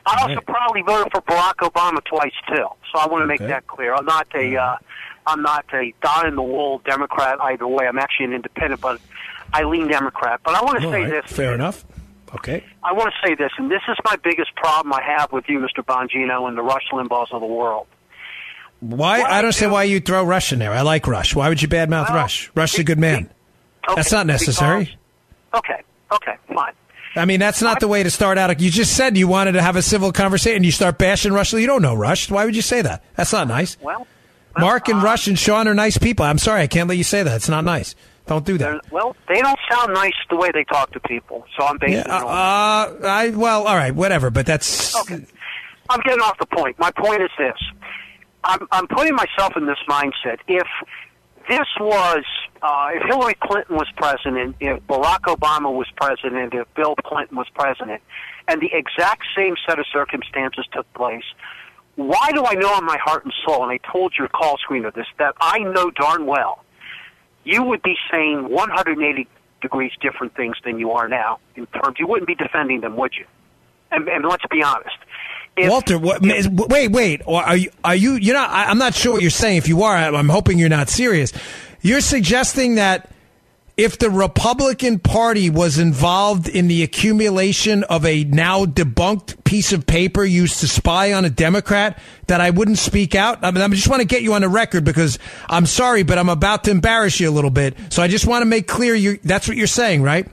I also probably voted for Barack Obama twice too. So I want to make that clear. I'm not a dyed-in-the-wool Democrat either way. I'm actually an independent, but I lean Democrat. But I want to say this. Fair enough. Okay. I want to say this, and this is my biggest problem I have with you, Mr. Bongino, and the Rush Limbaughs of the world. Why? I don't understand why you throw Rush in there. I like Rush. Why would you badmouth Rush? Rush's a good man. That's not necessary. Okay, fine. I mean, that's not the way to start out. You just said you wanted to have a civil conversation, and you start bashing Rush. You don't know Rush. Why would you say that? That's not nice. Well, Mark and Rush and Sean are nice people. I'm sorry. I can't let you say that. It's not nice. Don't do that. Well, they don't sound nice the way they talk to people, so I'm basing it on well, all right, whatever, but that's... Okay. I'm getting off the point. My point is this. I'm putting myself in this mindset. If this was, if Hillary Clinton was president, if Barack Obama was president, if Bill Clinton was president, and the exact same set of circumstances took place, why do I know in my heart and soul, and I told your call screener this, that I know darn well, you would be saying 180 degrees different things than you are now. In terms, you wouldn't be defending them, would you? And let's be honest. Walter, wait. Are you? You're not. I'm not sure what you're saying. If you are, I'm hoping you're not serious. You're suggesting that if the Republican Party was involved in the accumulation of a now debunked piece of paper used to spy on a Democrat, that I wouldn't speak out? I mean, I just want to get you on the record because I'm sorry, but I'm about to embarrass you a little bit. So I just want to make clear that's what you're saying, right?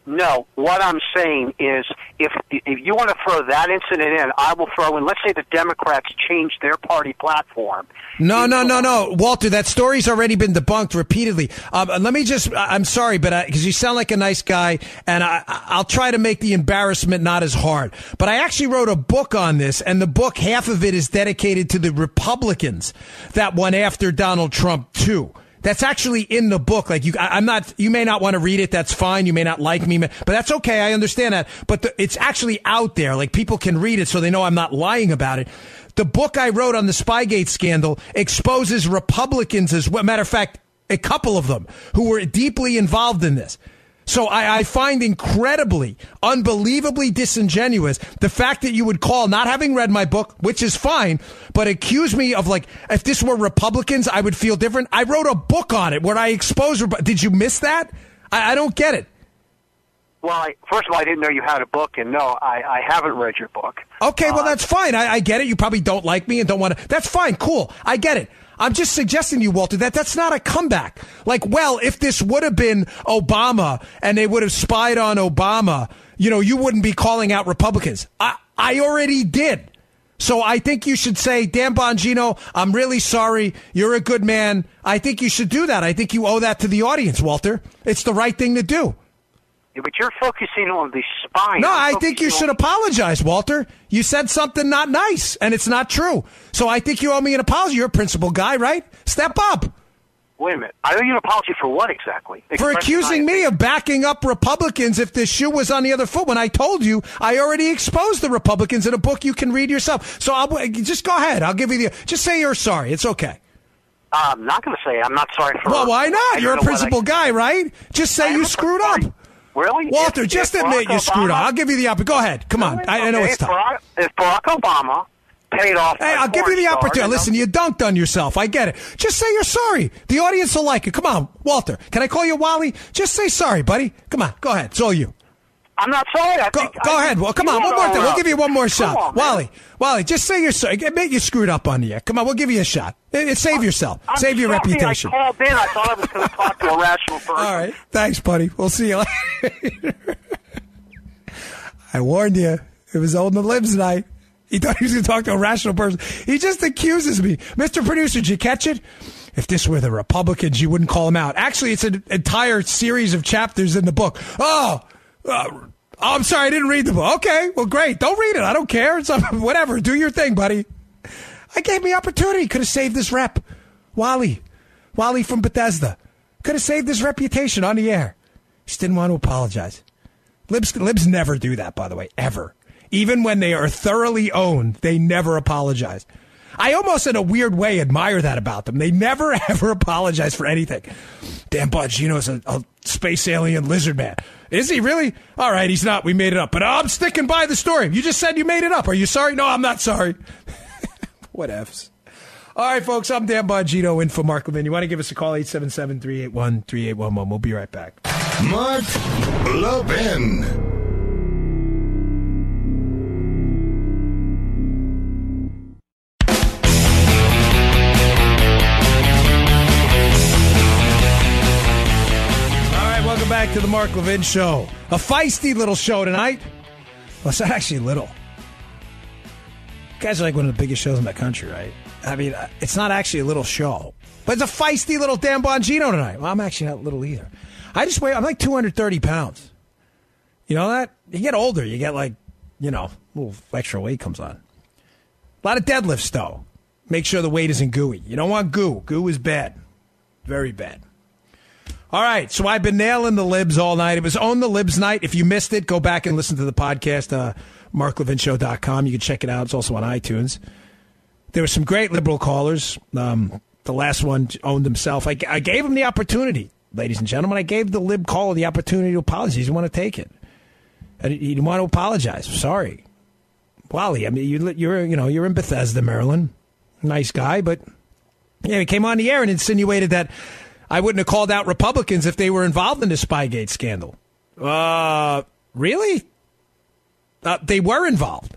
No, what I'm saying is if you want to throw that incident in, I will throw in, let's say the Democrats changed their party platform. No. Walter, that story's already been debunked repeatedly. Let me just, I'm sorry, but because you sound like a nice guy, and I'll try to make the embarrassment not as hard. But I actually wrote a book on this, and the book, half of it is dedicated to the Republicans that went after Donald Trump, too. That's actually in the book. Like you may not want to read it. That's fine. You may not like me, but that's okay. I understand that. But it's actually out there. Like people can read it so they know I'm not lying about it. The book I wrote on the Spygate scandal exposes Republicans as well. Matter of fact, a couple of them who were deeply involved in this. So I find incredibly, unbelievably disingenuous the fact that you would call, not having read my book, which is fine, but accuse me of, like, if this were Republicans, I would feel different. I wrote a book on it where I exposed. Did you miss that? I don't get it. Well, first of all, I didn't know you had a book, and no, I haven't read your book. Okay, well, that's fine. I get it. You probably don't like me and don't want to. That's fine. Cool. I get it. I'm just suggesting to you, Walter, that's not a comeback. Like, well, if this would have been Obama and they would have spied on Obama, you wouldn't be calling out Republicans. I already did. So I think you should say, Dan Bongino, I'm really sorry. You're a good man. I think you should do that. I think you owe that to the audience, Walter. It's the right thing to do. Yeah, but you're focusing on the spying. No, I think you should apologize, Walter. You said something not nice, and it's not true. So I think you owe me an apology. You're a principled guy, right? Step up. Wait a minute. I owe you an apology for what exactly? For accusing me of backing up Republicans if the shoe was on the other foot when I told you I already exposed the Republicans in a book you can read yourself. So just go ahead. I'll give you just say you're sorry. It's okay. I'm not going to say I'm not sorry for. Well, why not? You're a principled guy, right? Just say you screwed up. Really? Walter, just admit you screwed up. I'll give you the opportunity. Go ahead. Come on. I know it's tough. If Barack Obama paid off... Hey, I'll give you the opportunity. Listen, you dunked on yourself. I get it. Just say you're sorry. The audience will like it. Come on, Walter. Can I call you Wally? Just say sorry, buddy. Come on. Go ahead. It's all you. I'm not sorry. Go ahead. Well, come on. One more time. We'll give you one more shot. Wally, just say you're sorry. Admit you screwed up on the air. Come on. We'll give you a shot. Save yourself. Save your reputation. I called in. I thought I was going to talk to a rational person. All right. Thanks, buddy. We'll see you later. I warned you. It was on the libs night. He thought he was going to talk to a rational person. He just accuses me. Mr. Producer, did you catch it? If this were the Republicans, you wouldn't call them out. Actually, it's an entire series of chapters in the book. I'm sorry, I didn't read the book. Okay, well, great. Don't read it. I don't care. It's whatever. Do your thing, buddy. I gave me opportunity. Could have saved this rep. Wally from Bethesda. Could have saved his reputation on the air. Just didn't want to apologize. Libs never do that, by the way, ever. Even when they are thoroughly owned, they never apologize. I almost, in a weird way, admire that about them. They never, ever apologize for anything. Dan Bongino's a space alien lizard man. Is he really? All right, he's not. We made it up. But I'm sticking by the story. You just said you made it up. Are you sorry? No, I'm not sorry. What ifs? All right, folks, I'm Dan Bongino in for Mark Levin. You want to give us a call, 877-381-3811. We'll be right back. Mark Levin. Welcome back to the Mark Levin Show. A feisty little show tonight. Well, it's not actually little. You guys are like one of the biggest shows in the country, right? I mean, it's not actually a little show. But it's a feisty little Dan Bongino tonight. Well, I'm actually not little either. I'm like 230 pounds. You know that? You get older, you get like, a little extra weight comes on. A lot of deadlifts, though. Make sure the weight isn't gooey. You don't want goo. Goo is bad. Very bad. All right, so I've been nailing the libs all night. It was On the Libs night. If you missed it, go back and listen to the podcast, MarkLevinShow.com. You can check it out. It's also on iTunes. There were some great liberal callers. The last one owned himself. I gave him the opportunity, ladies and gentlemen. I gave the lib caller the opportunity to apologize. He didn't want to take it. He didn't want to apologize. Sorry. Wally, I mean, you're in Bethesda, Maryland. Nice guy, but yeah, he came on the air and insinuated that I wouldn't have called out Republicans if they were involved in the Spygate scandal. Really? They were involved.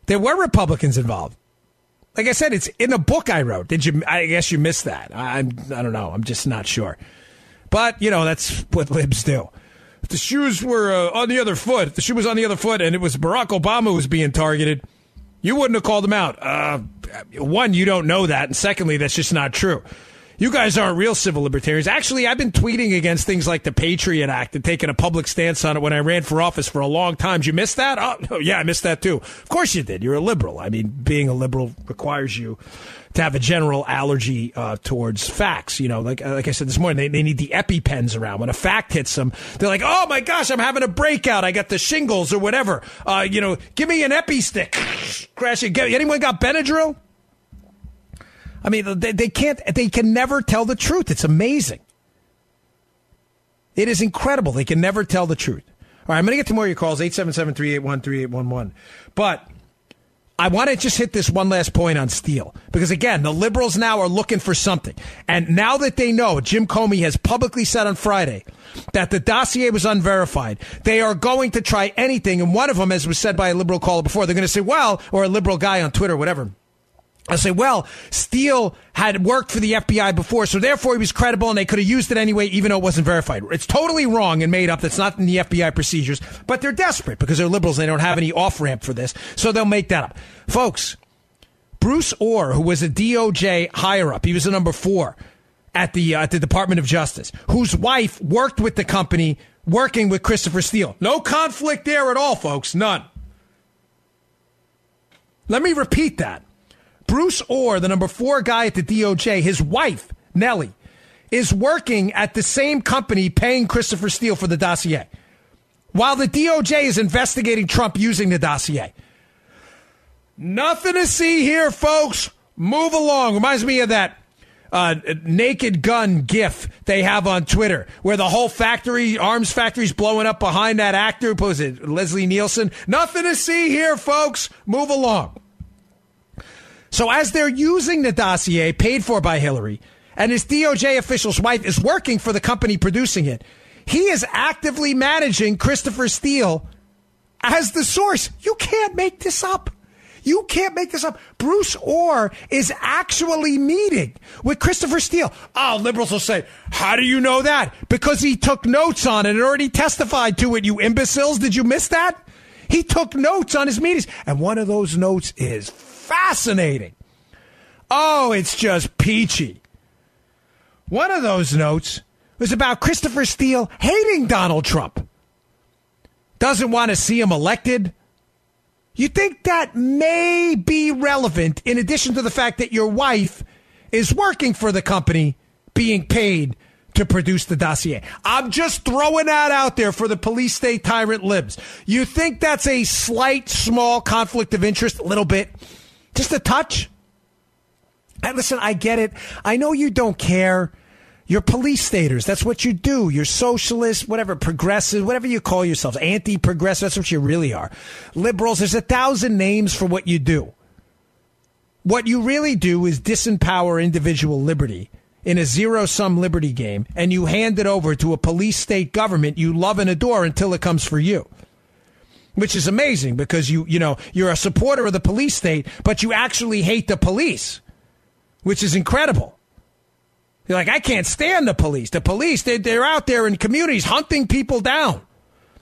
There were Republicans involved. Like I said, it's in a book I wrote. I guess you missed that. I don't know. I'm just not sure. But, that's what libs do. if the shoes were on the other foot, if the shoe was on the other foot and it was Barack Obama who was being targeted, you wouldn't have called him out. One, you don't know that, and secondly, that's just not true. You guys aren't real civil libertarians. Actually, I've been tweeting against things like the Patriot Act and taking a public stance on it when I ran for office for a long time. Did you miss that? Oh, yeah, I missed that too. Of course you did. You're a liberal. I mean, being a liberal requires you to have a general allergy towards facts. You know, like I said this morning, they need the EpiPens around. When a fact hits them, they're like, oh, my gosh, I'm having a breakout. I got the shingles or whatever. Give me an Epi stick. Crash it. Anyone got Benadryl? I mean, they can never tell the truth. It's amazing. It is incredible. They can never tell the truth. All right, I'm going to get to more of your calls, 877-381-3811. But I want to just hit this one last point on Steele. Because, again, the liberals now are looking for something. And now that they know, Jim Comey has publicly said on Friday that the dossier was unverified, they are going to try anything. And one of them, as was said by a liberal caller before, they're going to say, well, or a liberal guy on Twitter, whatever. I say, well, Steele had worked for the FBI before, so therefore he was credible and they could have used it anyway, even though it wasn't verified. It's totally wrong and made up. That's not in the FBI procedures, but they're desperate because they're liberals. They don't have any off-ramp for this, so they'll make that up. Folks, Bruce Orr, who was a DOJ higher-up, he was a number 4 at the Department of Justice, whose wife worked with the company working with Christopher Steele. No conflict there at all, folks. None. Let me repeat that. Bruce Orr, the number 4 guy at the DOJ, his wife, Nellie, is working at the same company paying Christopher Steele for the dossier, while the DOJ is investigating Trump using the dossier. Nothing to see here, folks. Move along. Reminds me of that Naked Gun gif they have on Twitter, where the whole arms factory's blowing up behind that actor. What was it, Leslie Nielsen? Nothing to see here, folks. Move along. So as they're using the dossier paid for by Hillary, and his DOJ official's wife is working for the company producing it, he is actively managing Christopher Steele as the source. You can't make this up. You can't make this up. Bruce Orr is actually meeting with Christopher Steele. Oh, liberals will say, how do you know that? Because he took notes on it and already testified to it, you imbeciles. Did you miss that? He took notes on his meetings. And one of those notes is fascinating. Oh, it's just peachy. One of those notes was about Christopher Steele hating Donald Trump. Doesn't want to see him elected. You think that may be relevant in addition to the fact that your wife is working for the company being paid to produce the dossier. I'm just throwing that out there for the police state tyrant libs. You think that's a slight, small conflict of interest? A little bit. Just a touch? And listen, I get it. I know you don't care. You're police staters. That's what you do. You're socialists, whatever, progressive, whatever you call yourselves. Anti-progressive, that's what you really are. Liberals, there's 1,000 names for what you do. What you really do is disempower individual liberty in a zero-sum liberty game, and you hand it over to a police state government you love and adore until it comes for you. Which is amazing because you're a supporter of the police state, but you actually hate the police, which is incredible. You're like, I can't stand the police. The police, they're out there in communities hunting people down.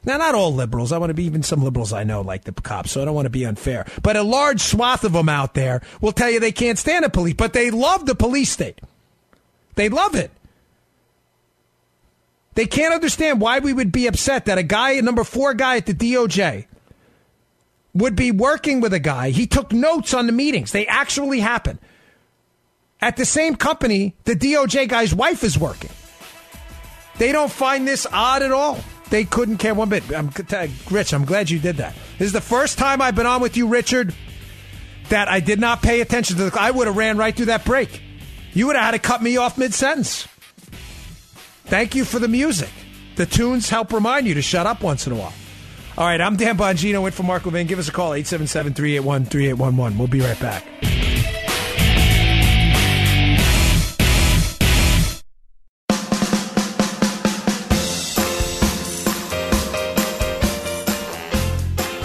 Now, not all liberals. I want to be even some liberals I know like the cops, so I don't want to be unfair. But a large swath of them out there will tell you they can't stand the police, but they love the police state. They love it. They can't understand why we would be upset that a number 4 guy at the DOJ would be working with a guy. He took notes on the meetings. They actually happen. At the same company, the DOJ guy's wife is working. They don't find this odd at all. They couldn't care one bit. Rich, I'm glad you did that. This is the first time I've been on with you, Richard, that I did not pay attention to. I would have ran right through that break. You would have had to cut me off mid-sentence. Thank you for the music. The tunes help remind you to shut up once in a while. All right, I'm Dan Bongino in for Mark Levin. Give us a call, 877-381-3811. We'll be right back.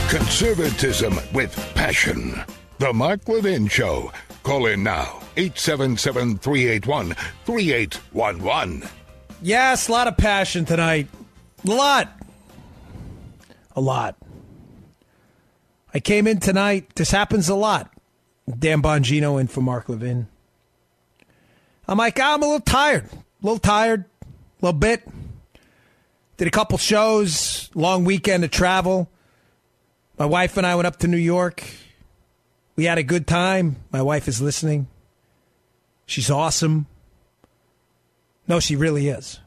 Conservatism with passion. The Mark Levin Show. Call in now. 877-381-3811. Yes, a lot of passion tonight. A lot. A lot. I came in tonight. This happens a lot. Dan Bongino in for Mark Levin. I'm like, I'm a little tired. A little bit. Did a couple shows, long weekend of travel. My wife and I went up to New York. We had a good time. My wife is listening. She's awesome. No, she really is.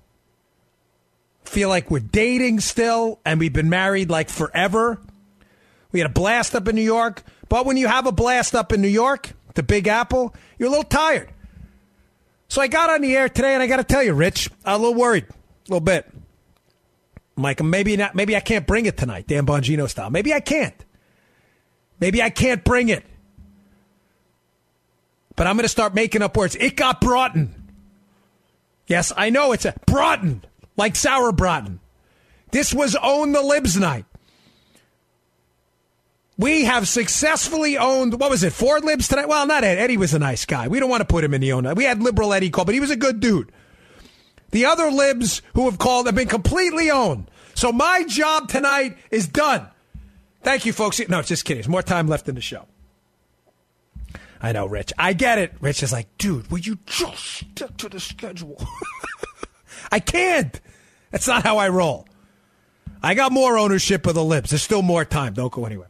Feel like we're dating still, and we've been married like forever. We had a blast up in New York. But when you have a blast up in New York, the Big Apple, you're a little tired. So I got on the air today, and I got to tell you, Rich, I'm a little worried. A little bit. I'm like, maybe not. Maybe I can't bring it tonight, Dan Bongino style. Maybe I can't. Maybe I can't bring it. But I'm going to start making up words. It got Broughton. Yes, I know it's a Broughton, like sour Broughton. This was Own the Libs night. We have successfully owned, 4 libs tonight? Well, not Ed. Eddie was a nice guy. We don't want to put him in the own. We had liberal Eddie call, but he was a good dude. The other libs who have called have been completely owned. So my job tonight is done. Thank you, folks. No, just kidding. There's more time left in the show. I know, Rich. I get it. Rich is like, dude, will you just stick to the schedule? I can't. That's not how I roll. I got more ownership of the libs. There's still more time. Don't go anywhere.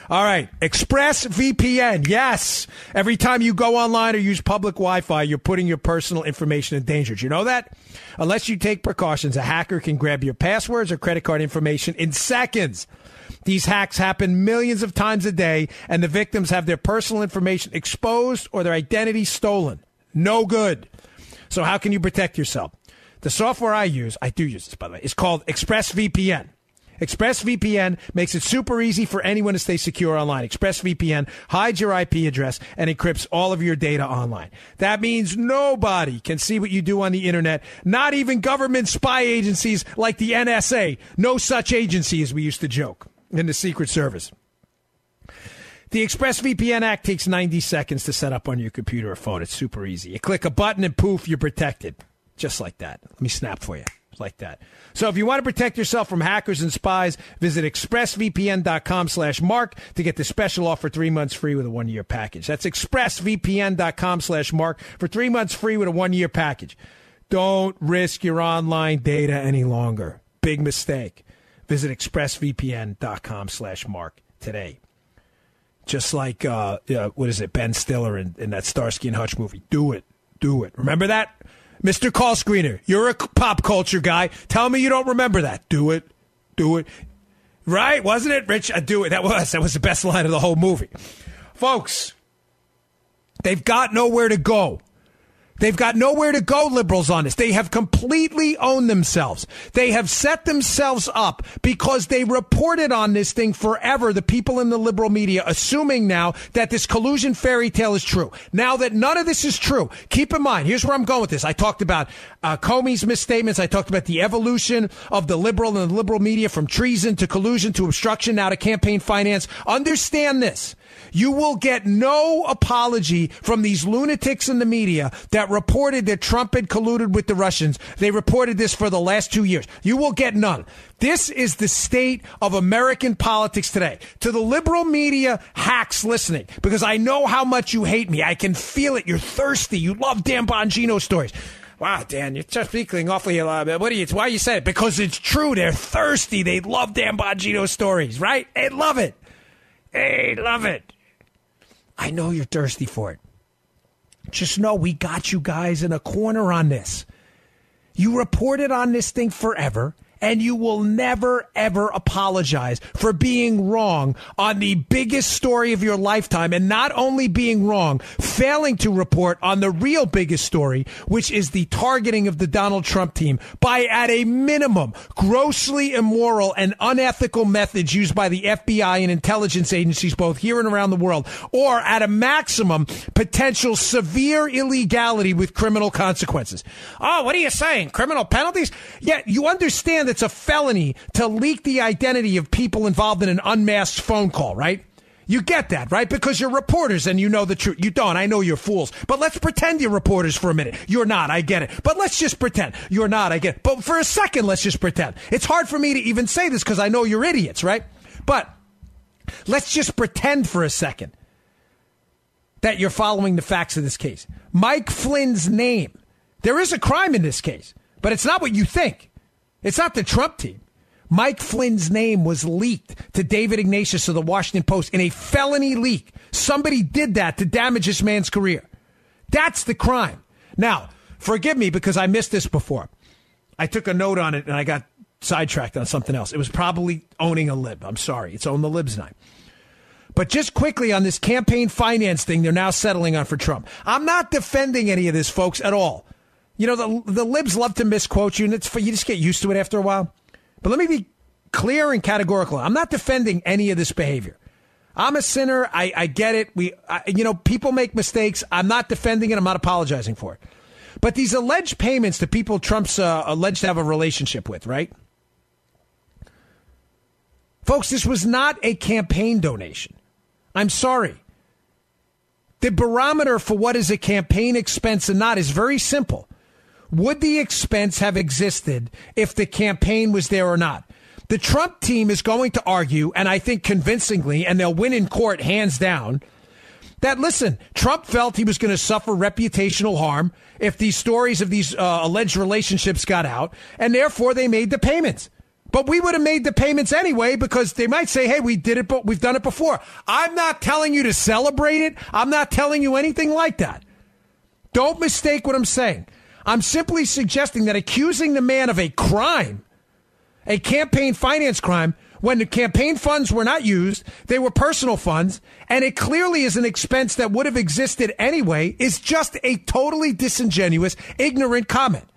All right. ExpressVPN. Yes. Every time you go online or use public Wi-Fi, you're putting your personal information in danger. Do you know that? Unless you take precautions, a hacker can grab your passwords or credit card information in seconds. These hacks happen millions of times a day, and the victims have their personal information exposed or their identity stolen. No good. So how can you protect yourself? The software I do use this, by the way, is called ExpressVPN. ExpressVPN makes it super easy for anyone to stay secure online. ExpressVPN hides your IP address and encrypts all of your data online. That means nobody can see what you do on the internet, not even government spy agencies like the NSA. No such agency, as we used to joke, in the Secret Service. The ExpressVPN app takes 90 seconds to set up on your computer or phone. It's super easy. You click a button and poof, you're protected. Just like that. Let me snap for you. Like that. So if you want to protect yourself from hackers and spies, visit expressvpn.com/Mark to get the special offer 3 months free with a 1-year package. That's expressvpn.com/Mark for 3 months free with a 1-year package. Don't risk your online data any longer. Big mistake. Visit expressvpn.com/Mark today. Just like, Ben Stiller in that Starsky and Hutch movie. Do it. Remember that? Mr. Call Screener, you're a pop culture guy. Tell me you don't remember that. Do it. Right? Wasn't it, Rich? Do it. That was the best line of the whole movie. Folks, they've got nowhere to go. Liberals, on this. They have completely owned themselves. They have set themselves up because they reported on this thing forever, the people in the liberal media, assuming now that this collusion fairy tale is true. Now that none of this is true, keep in mind, here's where I'm going with this. I talked about Comey's misstatements. I talked about the evolution of the liberal and the liberal media from treason to collusion to obstruction, now to campaign finance. Understand this. You will get no apology from these lunatics in the media that reported that Trump had colluded with the Russians. They reported this for the last 2 years. You will get none. This is the state of American politics today. To the liberal media hacks listening, because I know how much you hate me. I can feel it. You're thirsty. You love Dan Bongino stories. Wow, Dan, you're just speaking awfully a lot. Why you say it? Because it's true. They're thirsty. They love Dan Bongino stories, right? They love it. I know you're thirsty for it. Just know we got you guys in a corner on this. You reported on this thing forever, and you will never, ever apologize for being wrong on the biggest story of your lifetime. And not only being wrong, failing to report on the real biggest story, which is the targeting of the Donald Trump team by, at a minimum, grossly immoral and unethical methods used by the FBI and intelligence agencies both here and around the world, or at a maximum, potential severe illegality with criminal consequences. Oh, what are you saying? Criminal penalties? Yeah, you understand it's a felony to leak the identity of people involved in an unmasked phone call, right? You get that, right? Because you're reporters and you know the truth. You don't. I know you're fools. But let's pretend you're reporters for a minute. You're not. I get it. But let's just pretend. You're not. I get it. But for a second, let's just pretend. It's hard for me to even say this because I know you're idiots, right? But let's just pretend for a second that you're following the facts of this case. Mike Flynn's name. There is a crime in this case, but it's not what you think. It's not the Trump team. Mike Flynn's name was leaked to David Ignatius of the Washington Post in a felony leak. Somebody did that to damage this man's career. That's the crime. Now, forgive me because I missed this before. I took a note on it and I got sidetracked on something else. It was probably owning a lib. I'm sorry. It's own the libs night. But just quickly on this campaign finance thing they're now settling on for Trump. I'm not defending any of this, folks, at all. You know, the libs love to misquote you, and you just get used to it after a while. But let me be clear and categorical. I'm not defending any of this behavior. I'm a sinner. I get it. People make mistakes. I'm not defending it. I'm not apologizing for it. But these alleged payments to people Trump's alleged to have a relationship with, right? Folks, this was not a campaign donation. I'm sorry. The barometer for what is a campaign expense and not is very simple. Would the expense have existed if the campaign was there or not? The Trump team is going to argue, and I think convincingly, and they'll win in court hands down, that, listen, Trump felt he was going to suffer reputational harm if these stories of these alleged relationships got out, and therefore they made the payments. But we would have made the payments anyway because they might say, hey, we did it, but we've done it before. I'm not telling you to celebrate it. I'm not telling you anything like that. Don't mistake what I'm saying. I'm simply suggesting that accusing the man of a crime, a campaign finance crime, when the campaign funds were not used, they were personal funds, and it clearly is an expense that would have existed anyway, is just a totally disingenuous, ignorant comment.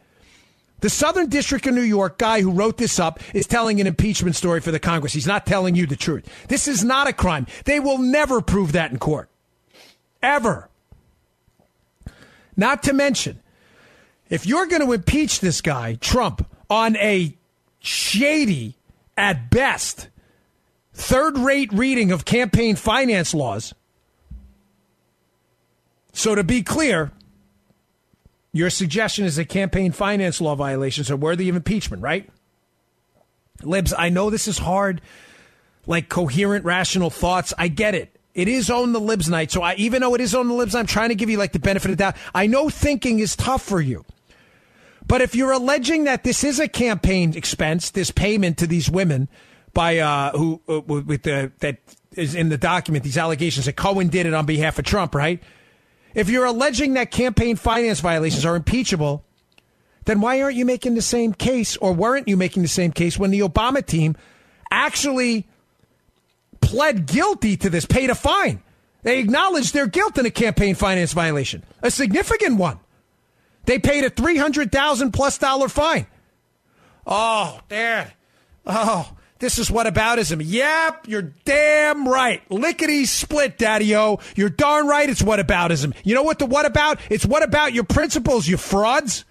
The Southern District of New York guy who wrote this up is telling an impeachment story for the Congress. He's not telling you the truth. This is not a crime. They will never prove that in court. Ever. Not to mention, if you're going to impeach this guy, Trump, on a shady, at best, third-rate reading of campaign finance laws, so to be clear, your suggestion is that campaign finance law violations are worthy of impeachment, right? Libs, I know this is hard, like coherent, rational thoughts. I get it. It is Own the Libs night, so even though it is Own the Libs, I'm trying to give you like the benefit of the doubt. I know thinking is tough for you. But if you're alleging that this is a campaign expense, this payment to these women by that is in the document, these allegations that Cohen did it on behalf of Trump, right? If you're alleging that campaign finance violations are impeachable, then why aren't you making the same case, or weren't you making the same case when the Obama team actually pled guilty to this, paid a fine? They acknowledged their guilt in a campaign finance violation, a significant one. They paid a $300,000+ fine. Oh, Dad. Oh, this is whataboutism. Yep, you're damn right. Lickety split, Daddy-O. You're darn right it's whataboutism. You know what the what about? It's what about your principles, you frauds?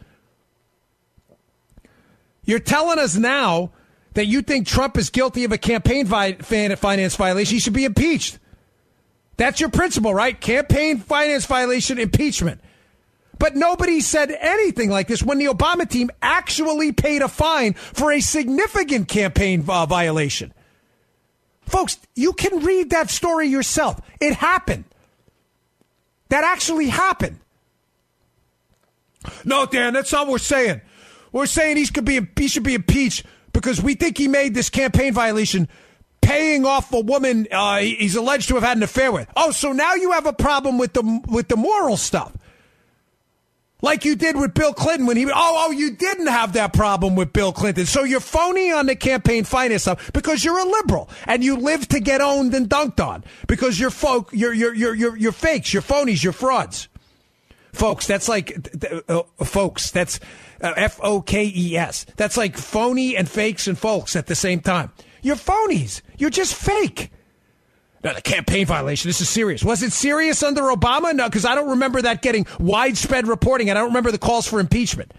You're telling us now that you think Trump is guilty of a campaign finance violation. He should be impeached. That's your principle, right? Campaign finance violation, impeachment. But nobody said anything like this when the Obama team actually paid a fine for a significant campaign violation. Folks, you can read that story yourself. It happened. That actually happened. No, Dan, that's not what we're saying. We're saying he should be impeached because we think he made this campaign violation paying off a woman he's alleged to have had an affair with. Oh, so now you have a problem with the moral stuff. Like you did with Bill Clinton when you didn't have that problem with Bill Clinton. So you're phony on the campaign finance stuff because you're a liberal and you live to get owned and dunked on because you're fakes, you're phonies, you're frauds. Folks, that's like, that's F-O-K-E-S. That's like phony and fakes and folks at the same time. You're phonies. You're just fake. No, the campaign violation. This is serious. Was it serious under Obama? No, because I don't remember that getting widespread reporting, and I don't remember the calls for impeachment.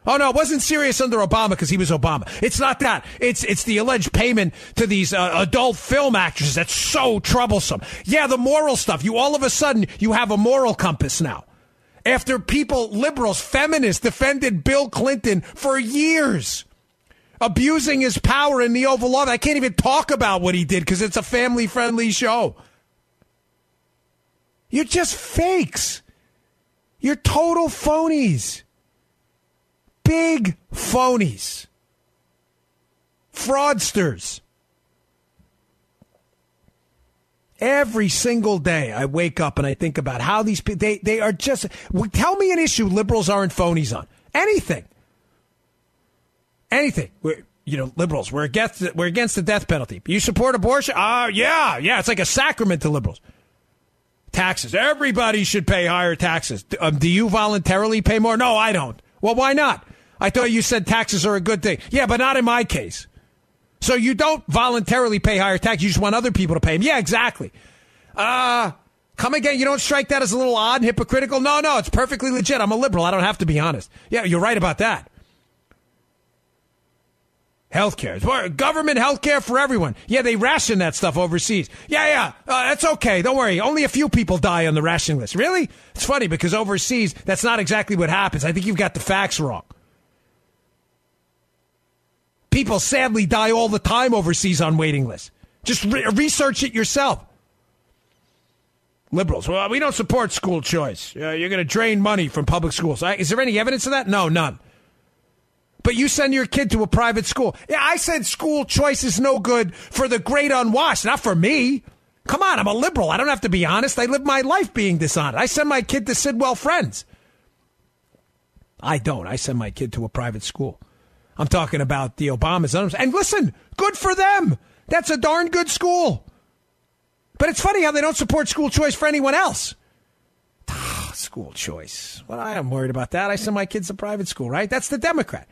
Oh, no, it wasn't serious under Obama because he was Obama. It's not that. It's the alleged payment to these adult film actresses that's so troublesome. Yeah, the moral stuff. All of a sudden, you have a moral compass now. After people, liberals, feminists, defended Bill Clinton for years, abusing his power in the Oval Office. I can't even talk about what he did because it's a family-friendly show. You're just fakes. You're total phonies. Big phonies. Fraudsters. Every single day I wake up and I think about how these people, they are just, tell me an issue liberals aren't phonies on. Anything. Liberals, we're against the death penalty. You support abortion? Yeah, it's like a sacrament to liberals. Taxes. Everybody should pay higher taxes. Do you voluntarily pay more? No, I don't. Well, why not? I thought you said taxes are a good thing. Yeah, but not in my case. So you don't voluntarily pay higher taxes. You just want other people to pay them. Yeah, exactly. Come again. You don't strike that as a little odd and hypocritical? No, it's perfectly legit. I'm a liberal. I don't have to be honest. Yeah, you're right about that. Healthcare. Government healthcare for everyone. Yeah, they ration that stuff overseas. Yeah. That's okay. Don't worry. Only a few people die on the rationing list. Really? It's funny because overseas, that's not exactly what happens. I think you've got the facts wrong. People sadly die all the time overseas on waiting lists. Just research it yourself. Liberals. Well, we don't support school choice. You're going to drain money from public schools. Is there any evidence of that? No, none. But you send your kid to a private school. Yeah, I said school choice is no good for the great unwashed, not for me. Come on, I'm a liberal. I don't have to be honest. I live my life being dishonest. I send my kid to Sidwell Friends. I don't. I send my kid to a private school. I'm talking about the Obamas. And listen, good for them. That's a darn good school. But it's funny how they don't support school choice for anyone else. School choice. Well, I am worried about that. I send my kids to private school, right? That's the Democrat.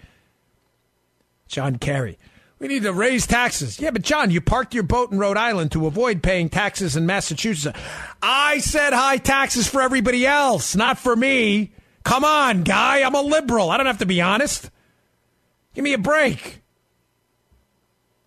John Kerry. We need to raise taxes. Yeah, but John, you parked your boat in Rhode Island to avoid paying taxes in Massachusetts. I said high taxes for everybody else, not for me. Come on, guy. I'm a liberal. I don't have to be honest. Give me a break.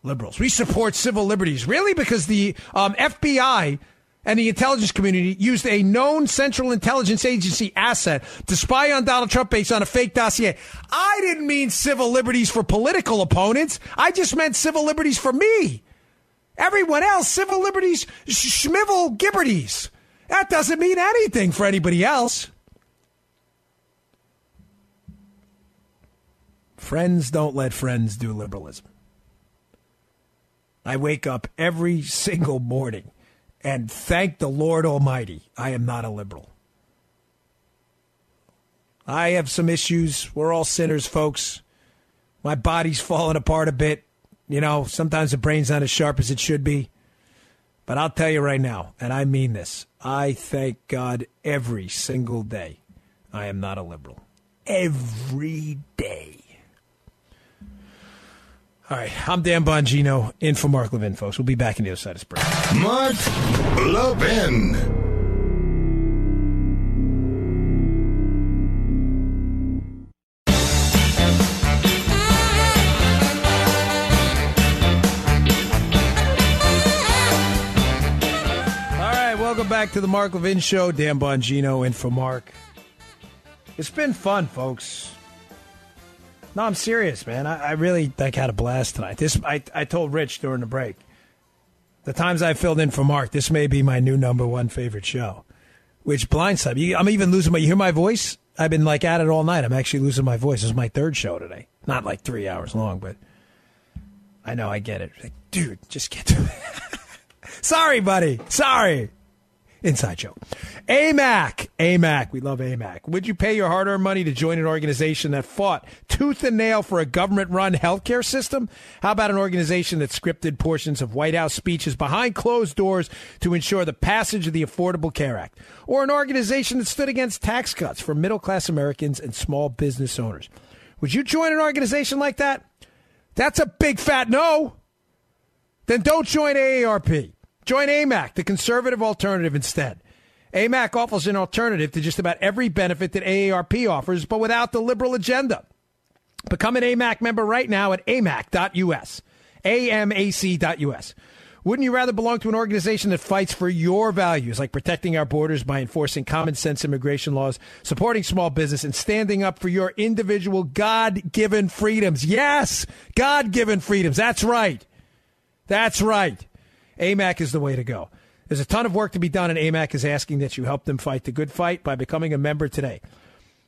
Liberals. We support civil liberties. Really? Because the FBI and the intelligence community used a known Central Intelligence Agency asset to spy on Donald Trump based on a fake dossier. I didn't mean civil liberties for political opponents. I just meant civil liberties for me. Everyone else, civil liberties, schmivel gibberties. That doesn't mean anything for anybody else. Friends don't let friends do liberalism. I wake up every single morning and thank the Lord Almighty, I am not a liberal. I have some issues. We're all sinners, folks. My body's falling apart a bit. Sometimes the brain's not as sharp as it should be. But I'll tell you right now, and I mean this, I thank God every single day I am not a liberal. Every day. All right, I'm Dan Bongino, in for Mark Levin, folks. We'll be back in the other side of spring. Mark Levin. All right, welcome back to the Mark Levin Show. Dan Bongino, in for Mark. It's been fun, folks. No, I'm serious, man. I really had a blast tonight. I told Rich during the break, the times I filled in for Mark, this may be my new number one favorite show, which blindsided. I'm even losing you hear my voice? I've been at it all night. I'm actually losing my voice. This is my third show today. Not 3 hours long, but I know, I get it. Dude, just get to it. Sorry, buddy. Sorry. Inside joke. AMAC. We love AMAC. Would you pay your hard-earned money to join an organization that fought tooth and nail for a government-run healthcare system? How about an organization that scripted portions of White House speeches behind closed doors to ensure the passage of the Affordable Care Act? Or an organization that stood against tax cuts for middle-class Americans and small business owners? Would you join an organization like that? That's a big fat no. Then don't join AARP. Join AMAC, the conservative alternative, instead. AMAC offers an alternative to just about every benefit that AARP offers, but without the liberal agenda. Become an AMAC member right now at amac.us. AMAC.us. Wouldn't you rather belong to an organization that fights for your values, like protecting our borders by enforcing common sense immigration laws, supporting small business, and standing up for your individual God-given freedoms? Yes, God-given freedoms. That's right. That's right. AMAC is the way to go. There's a ton of work to be done, and AMAC is asking that you help them fight the good fight by becoming a member today.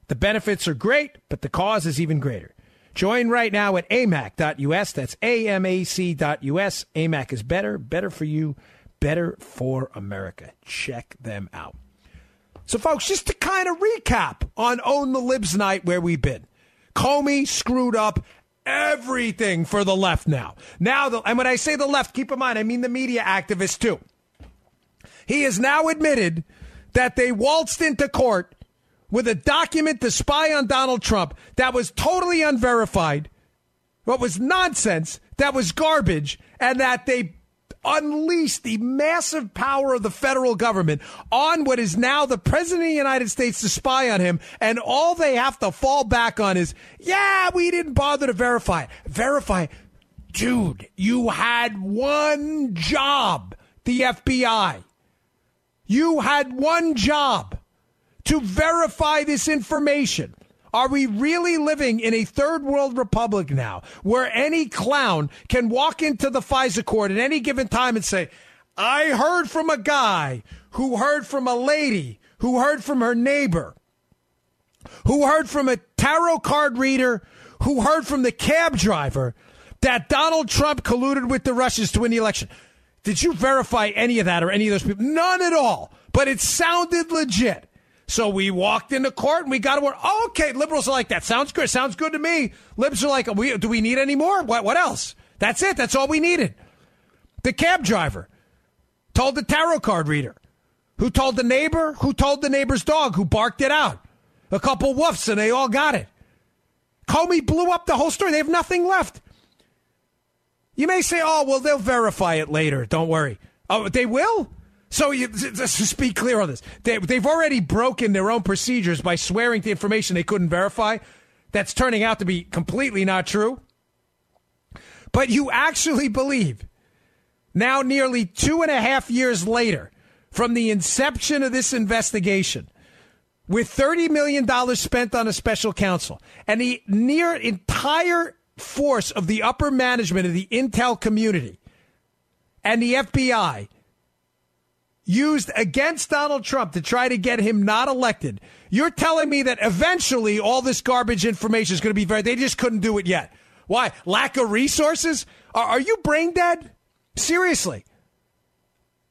The benefits are great, but the cause is even greater. Join right now at amac.us. That's AMAC.us. AMAC is better, better for you, better for America. Check them out. So, folks, just to kind of recap on Own the Libs Night where we've been. Comey screwed up everything for the left now. And when I say the left, keep in mind, I mean the media activists, too. He has now admitted that they waltzed into court with a document to spy on Donald Trump that was totally unverified, what was nonsense, that was garbage, and that they unleashed the massive power of the federal government on what is now the president of the United States to spy on him, and all they have to fall back on is, yeah, we didn't bother to verify it. Verify it. Dude, you had one job, the FBI. You had one job to verify this information. Are we really living in a third world republic now where any clown can walk into the FISA court at any given time and say, I heard from a guy who heard from a lady who heard from her neighbor, who heard from a tarot card reader, who heard from the cab driver that Donald Trump colluded with the Russians to win the election? Did you verify any of that or any of those people? None at all. But it sounded legit. So we walked into court and we got to work. Oh, okay, liberals are like, that sounds good. Sounds good to me. Libs are like, do we need any more? What else? That's it. That's all we needed. The cab driver told the tarot card reader, who told the neighbor, who told the neighbor's dog, who barked it out. A couple woofs and they all got it. Comey blew up the whole story. They have nothing left. You may say, oh, well, they'll verify it later. Don't worry. Oh, they will? So let's just be clear on this. They've already broken their own procedures by swearing to information they couldn't verify. That's turning out to be completely not true. But you actually believe, now nearly 2.5 years later, from the inception of this investigation, with $30 million spent on a special counsel, and the near entire force of the upper management of the intel community and the FBI used against Donald Trump to try to get him not elected, you're telling me that eventually all this garbage information is going to be they just couldn't do it yet. Why? Lack of resources? Are you brain dead? Seriously.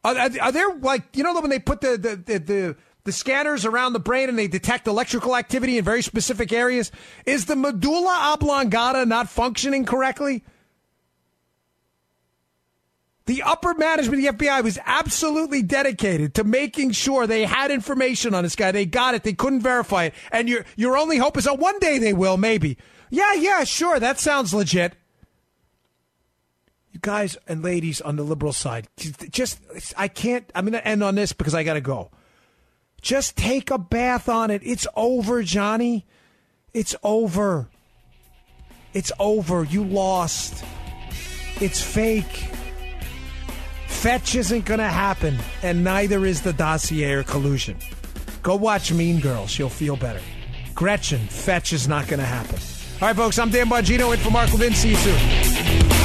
Are there, like, you know when they put the scanners around the brain and they detect electrical activity in very specific areas? Is the medulla oblongata not functioning correctly? The upper management of the FBI was absolutely dedicated to making sure they had information on this guy. They got it. They couldn't verify it. And your only hope is, one day they will, maybe. Yeah, sure. That sounds legit. You guys and ladies on the liberal side, I'm going to end on this because I got to go. Just take a bath on it. It's over, Johnny. It's over. It's over. You lost. It's fake. Fetch isn't going to happen, and neither is the dossier or collusion. Go watch Mean Girls. You'll feel better. Gretchen, fetch is not going to happen. All right, folks, I'm Dan Bongino in for Mark Levin. See you soon.